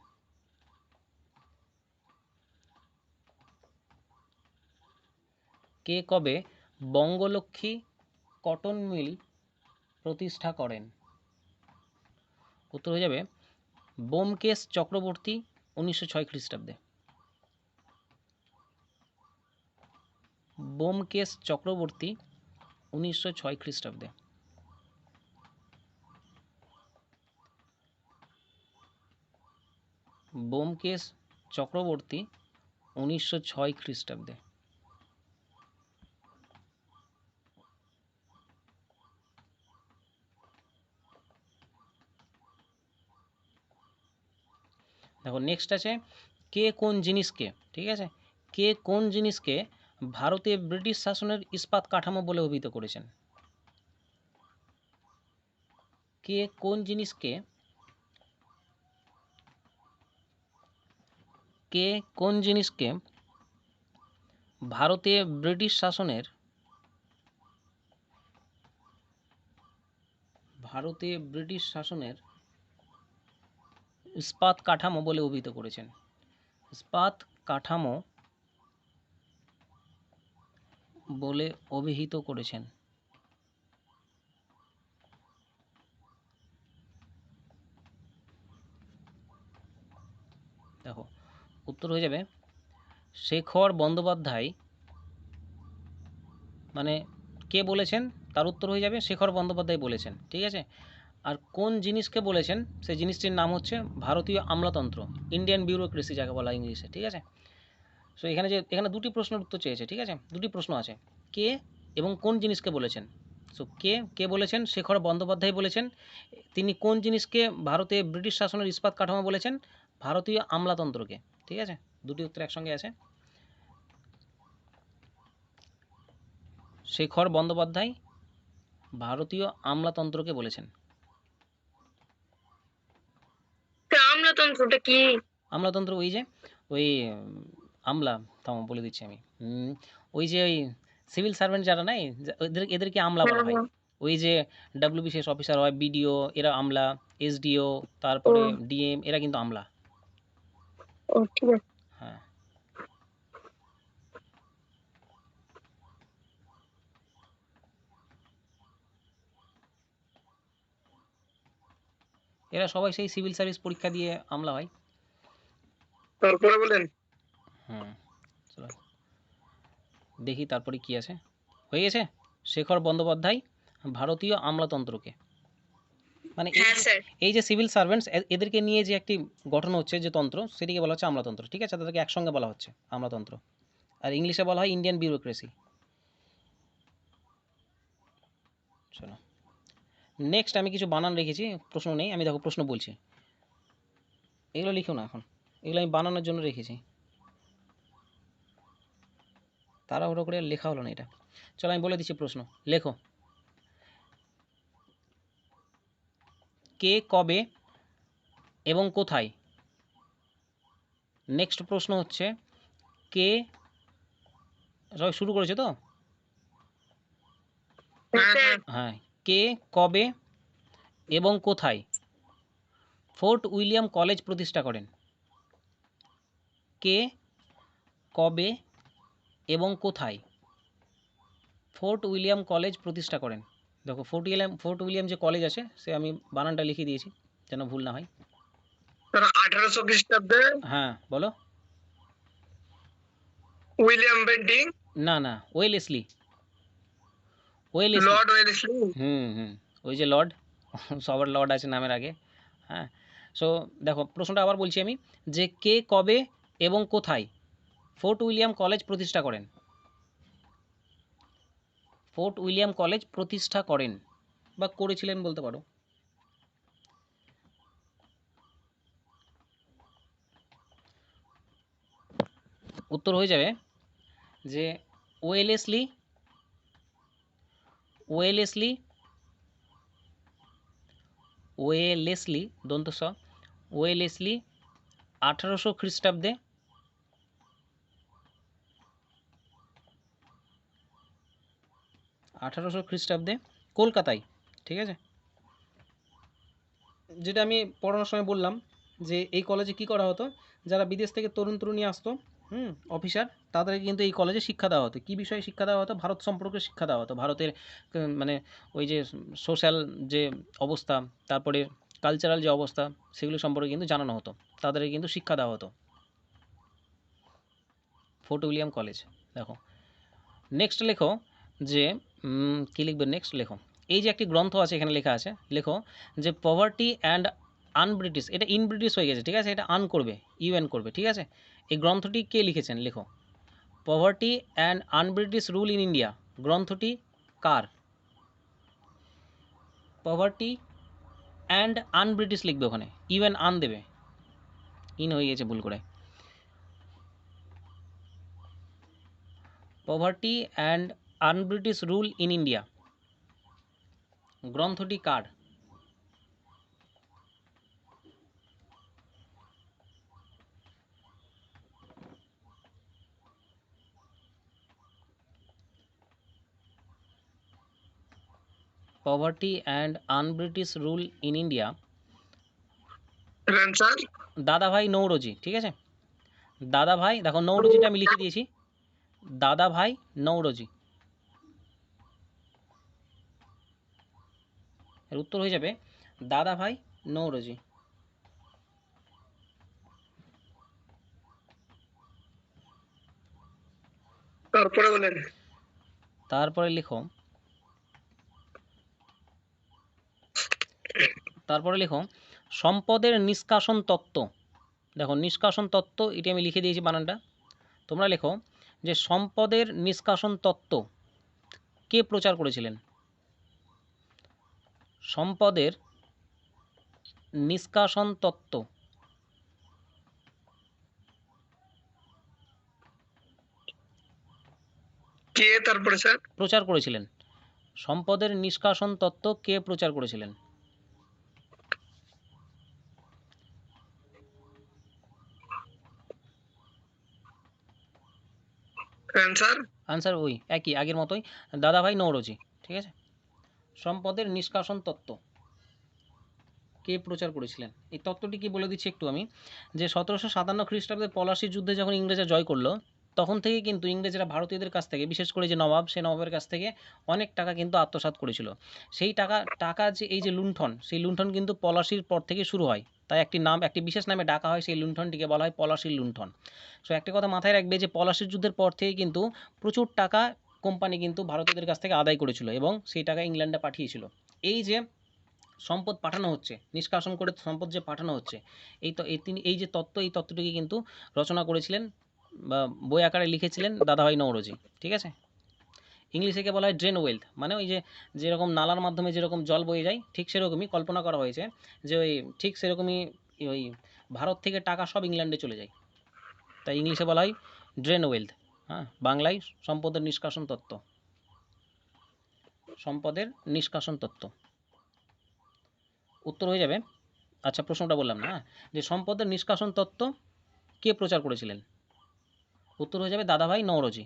কে কবে বঙ্গলক্ষ্মী কটন মিল প্রতিষ্ঠা করেন? উত্তর হয়ে যাবে ব্যোমকেশ চক্রবর্তী, 1906 খ্রিস্টাব্দে। ব্যোমকেশ চক্রবর্তী, 1906 খ্রিস্টাব্দে। ব্যোমকেশ চক্রবর্তী, 1906 খ্রিস্টাব্দে। দেখো নেক্সট আছে কে কোন জিনিসকে, ঠিক আছে, কে কোন জিনিসকে ভারতে ব্রিটিশ শাসনের ইস্পাত কাঠামো বলে অভিহিত করেছেন? কে কোন জিনিসকে, কে কোন জিনিসকে ভারতে ব্রিটিশ শাসনের, ভারতে ব্রিটিশ শাসনের ইস্পাত কাঠামো বলে অভিহিত করেছেন? ইস্পাত কাঠামো বলে অভিহিত করেছেন। দেখো উত্তর হয়ে যাবে শেখর বন্দ্যোপাধ্যায়। মানে কে বলেছেন তার উত্তর হয়ে যাবে শেখর বন্দ্যোপাধ্যায় বলেছেন, ঠিক আছে। আর কোন জিনিসকে বলেছেন সেই জিনিসটির নাম হচ্ছে ভারতীয় আমলাতন্ত্র, ইন্ডিয়ান বিউরোক্রেসি যাকে বলা হয় ইংলিশে, ঠিক আছে। সো এখানে দুটি প্রশ্নের উত্তর চেয়েছে, ঠিক আছে, দুটি প্রশ্ন আছে, কে এবং কোন জিনিসকে বলেছেন। সো কে বলেছেন? শেখর বন্দ্যোপাধ্যায় বলেছেন। তিনি কোন জিনিসকে ভারতে ব্রিটিশ শাসনের ইস্পাত কাঠামো বলেছেন? ভারতীয় আমলাতন্ত্রকে, ঠিক আছে। দুটি উত্তর একসঙ্গে আছে। শেখর বন্দ্যোপাধ্যায় ভারতীয় আমলাতন্ত্রকে বলেছেন। আমলাতন্ত্রটা কি? আমলাতন্ত্র ওই আমলা, থামো বলে দিচ্ছি আমি। ওই যে ওই সিভিল সার্ভেন্ট যারা নাই, এদেরকে আমলা বলা হয়। ওই যে বিশেষ অফিসার হয়, বিডিও, এরা আমলা, এসডিও, তারপরে ডিএম, এরা কিন্তু আমলা। ও ঠিক আছে। হ্যাঁ, এরা সবাই সেই সিভিল সার্ভিস পরীক্ষা দিয়ে আমলা হয়। তারপরে বলেন চলো দেখি তারপরে কি আছে। হয়ে গেছে। শেখর বন্দ্যোপাধ্যায় ভারতীয় আমলাতন্ত্রকে, মানে এই যে সিভিল সার্ভেন্টস এদেরকে নিয়ে যে একটি গঠন হচ্ছে যে তন্ত্র, সেটিকে বলা হচ্ছে আমলাতন্ত্র, ঠিক আছে। তাদেরকে একসঙ্গে বলা হচ্ছে আমলাতন্ত্র, আর ইংলিশে বলা হয় ইন্ডিয়ান বিউরোক্রেসি। চলো নেক্সট আমি কিছু বানান রেখেছি, প্রশ্ন নেই, আমি দেখো প্রশ্ন বলছি, এগুলো লিখো না এখন, এগুলো আমি বানানোর জন্য রেখেছি, তাড়াহুড়ো করে লেখা হলো না এটা। চলো আমি বলে দিচ্ছি প্রশ্ন, লেখো। কে কবে এবং কোথায়? নেক্সট প্রশ্ন হচ্ছে কে, সবাই শুরু করেছে তো? হ্যাঁ, কে কবে এবং কোথায় ফোর্ট উইলিয়াম কলেজ প্রতিষ্ঠা করেন? কে কবে এবং কোথায় ফোর্ট উইলিয়াম কলেজ প্রতিষ্ঠা করেন? দেখো ফোর্ট উইলিয়াম যে কলেজ আছে, সে আমি বানানটা লিখে দিয়েছি যেন ভুল না হয়। 1800 খ্রিস্টাব্দে। হ্যাঁ বলো। William Bentinck. না, ওয়েলেসলি। Lord Wellesley. ওই যে লর্ড, সবার লর্ড আছে নামের আগে। হ্যাঁ, সো দেখো প্রশ্নটা আবার বলছি আমি, যে কে কবে এবং কোথায় ফোর্ট উইলিয়াম কলেজ প্রতিষ্ঠা করেন? ফোর্ট উইলিয়াম কলেজ প্রতিষ্ঠা করেন বা করেছিলেন বলতে পারো। উত্তর হয়ে যাবে যে ওয়েলেসলি, দন্ত স, ওয়েলেসলি 1800 খ্রিস্টাব্দে, 1800 খ্রিস্টাব্দে কলকাতায়, ঠিক আছে। যেটা আমি পড়ানোর সময় বললাম যে এই কলেজে কি করা হতো, যারা বিদেশ থেকে তরুণ তরুণী আসতো, অফিসার, তাদেরকে কিন্তু এই কলেজে শিক্ষা দেওয়া হতো। কী বিষয়ে শিক্ষা দেওয়া হতো? ভারত সম্পর্কে শিক্ষা দেওয়া হতো, ভারতের মানে ওই যে সোশ্যাল যে অবস্থা, তারপরে কালচারাল যে অবস্থা, সেগুলো সম্পর্কে কিন্তু জানানো হতো, তাদেরকে কিন্তু শিক্ষা দেওয়া হতো। Fort William college. দেখো নেক্সট লেখো যে কী লিখবে নেক্সট, লেখো এই যে একটি গ্রন্থ আছে এখানে লেখা আছে, লেখো যে পভার্টি অ্যান্ড আনব্রিটিশ, এটা ইন ব্রিটিশ হয়ে গেছে, ঠিক আছে, এটা আন করবে, ইউএন করবে, ঠিক আছে। এই গ্রন্থটি কে লিখেছেন? লেখো poverty and un-British rule in India, গ্রন্থটি কার? পভার্টি অ্যান্ড আনব্রিটিশ লিখবে, ওখানে ইউএন আন দেবে, ইন হয়ে গেছে ভুল করে। Poverty and un-British rule in India গ্রন্থটি কার? Poverty and un-British rule in India answer Dadabhai Naoroji. ঠিক আছে, দাদাভাই, দেখো নৌরোজিটা আমি লিখে দিয়েছি, দাদাভাই নৌরোজি। এর উত্তর হয়ে যাবে দাদাভাই নৌরোজি। তারপরে বলেন। তারপরে লিখো, তারপরে লিখো সম্পদের নিষ্কাশন তত্ত্ব। দেখো নিষ্কাশন তত্ত্ব এটি আমি লিখে দিয়েছি বানানটা, তোমরা লেখো যে সম্পদের নিষ্কাশন তত্ত্ব কে প্রচার করেছিলেন? সম্পদের নিষ্কাশন তত্ত্ব কে তারপরে স্যার? প্রচার করেছিলেন? সম্পদের নিষ্কাশন তত্ত্ব কে প্রচার করেছিলেন? অ্যান্সার আনসার ওই একই আগের মতোই, দাদাভাই নৌরোজি। ঠিক আছে, সম্পদের নিষ্কাশন তত্ত্ব কে প্রচার করেছিলেন? এই তত্ত্বটি কি বলে দিচ্ছি একটু আমি, যে 1757 খ্রিস্টাব্দে পলাশির যুদ্ধে যখন ইংরেজরা জয় করলো, তখন থেকে কিন্তু ইংরেজরা ভারতীয়দের কাছ থেকে, বিশেষ করে যে নবাব, সেই নবাবের কাছ থেকে অনেক টাকা কিন্তু আত্মসাৎ করেছিল। সেই টাকা যে এই যে লুণ্ঠন, সেই লুণ্ঠন কিন্তু পলাশির পর থেকে শুরু হয়। তাই একটি বিশেষ নামে ডাকা হয় সেই লুণ্ঠনটিকে, বলা হয় পলাশির লুণ্ঠন। সো একটা কথা মাথায় রাখবে যে পলাশির যুদ্ধের পর থেকে কিন্তু প্রচুর টাকা কোম্পানি কিন্তু ভারতীয়দের কাছ থেকে আদায় করেছিল এবং সেই টাকা ইংল্যান্ডে পাঠিয়েছিল। এই যে সম্পদ পাঠানো হচ্ছে, নিষ্কাশন করে সম্পদ যে পাঠানো হচ্ছে, তিনি এই যে তত্ত্ব, এই তত্ত্বটিকে কিন্তু রচনা করেছিলেন বা বই আকারে লিখেছিলেন দাদাভাই নৌরোজি। ঠিক আছে, ইংলিশে কে বলা হয় ড্রেন ওয়েলথ, মানে ওই যে যেরকম নালার মাধ্যমে যেরকম জল বয়ে যায়, ঠিক সেরকমই কল্পনা করা হয়েছে যে ওই ঠিক সেরকমই ওই ভারত থেকে টাকা সব ইংল্যান্ডে চলে যায়, তাই ইংলিশে বলা হয় ড্রেন ওয়েলথ। হ্যাঁ, বাংলায় সম্পদের নিষ্কাশন তত্ত্ব, সম্পদের নিষ্কাশন তত্ত্ব। উত্তর হয়ে যাবে, আচ্ছা প্রশ্নটা বললাম না, যে সম্পদের নিষ্কাশন তত্ত্ব কে প্রচার করেছিলেন? উত্তর হয়ে যাবে দাদাভাই নৌরোজি।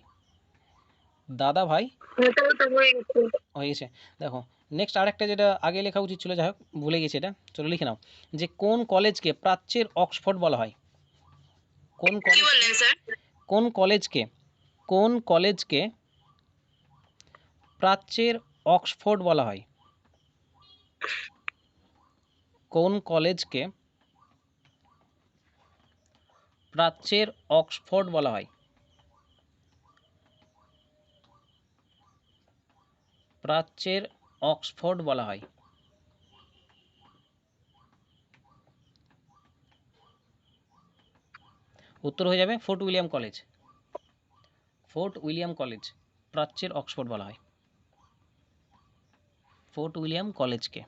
দাদাভাই এটাও তো হয়ে গেছে। হয়ে গেছে। দেখো নেক্সট আরেকটা যেটা আগে লেখা উচিত ছিল, যাই হোক ভুলে গেছি, এটা চলো লিখে নাও, যে কোন কলেজকে প্রাচ্যের অক্সফোর্ড বলা হয়? কোন কি কলেজ, বললেন স্যার? কোন কলেজকে, কোন কলেজকে প্রাচ্যের অক্সফোর্ড বলা হয়? কোন কলেজকে প্রাচ্যের অক্সফোর্ড বলা হয়? প্রাচ্যের অক্সফোর্ড বলা হয়। উত্তর হয়ে যাবে fort William college. Fort William college প্রাচ্যের অক্সফোর্ড বলা হয়, ফোর্ট উইলিয়াম কলেজকে।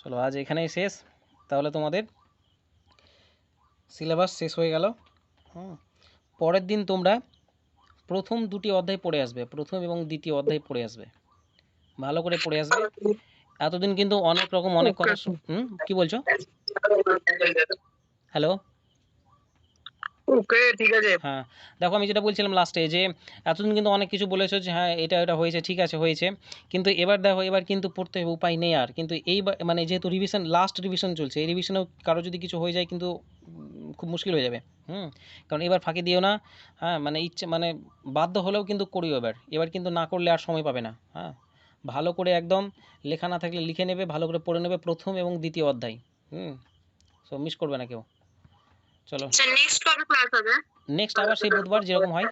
চলো আজ এখানেই শেষ, তাহলে তোমাদের সিলেবাস শেষ হয়ে গেল। পরের দিন তোমরা প্রথম দুটি অধ্যায় পড়ে আসবে, প্রথম এবং দ্বিতীয় অধ্যায় পড়ে আসবে, ভালো করে পড়ে আসবে। এতদিন কিন্তু অনেক রকম অনেক কথা কি বলছো? হ্যালো, ওকে ঠিক আছে। হ্যাঁ দেখো আমি যেটা বলছিলাম লাস্টে, যে এতদিন কিন্তু অনেক কিছু বলেছো যে হ্যাঁ এটা এটা হয়েছে, ঠিক আছে হয়েছে, কিন্তু এবার দেখো এবার কিন্তু পড়তে হবে, উপায় নেই আর। কিন্তু এইবার মানে যেহেতু রিভিশন, লাস্ট রিভিশন চলছে, এই রিভিশনেও কারো যদি কিছু হয়ে যায় কিন্তু খুব মুশকিল হয়ে যাবে। কারণ এবার ফাঁকি দিও না। হ্যাঁ মানে ইচ্ছে মানে বাধ্য হলেও কিন্তু করিও এবার, এবার কিন্তু না করলে আর সময় পাবে না। হ্যাঁ, ভালো করে একদম লেখা না থাকলে লিখে নেবে, ভালো করে পড়ে নেবে প্রথম এবং দ্বিতীয় অধ্যায়। সো মিস করবে না কেউ। চলো স্যার নেক্সট কবে ক্লাস হবে? নেক্সট আবার সেই বুধবার যেরকম হয়,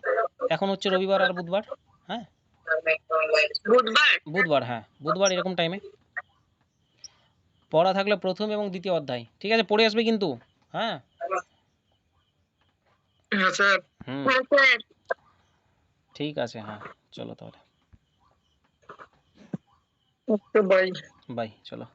এখন হচ্ছে রবিবার আর বুধবার। হ্যাঁ বুধবার? বুধবার, হ্যাঁ বুধবার এরকম টাইমে পড়া থাকলে প্রথম এবং দ্বিতীয় অধ্যায়, ঠিক আছে পড়ে আসবে কিন্তু। হ্যাঁ হ্যাঁ স্যার। হুম হ্যাঁ স্যার। ঠিক আছে, হ্যাঁ চলো তাহলে ওকে বাই। বাই, চলো।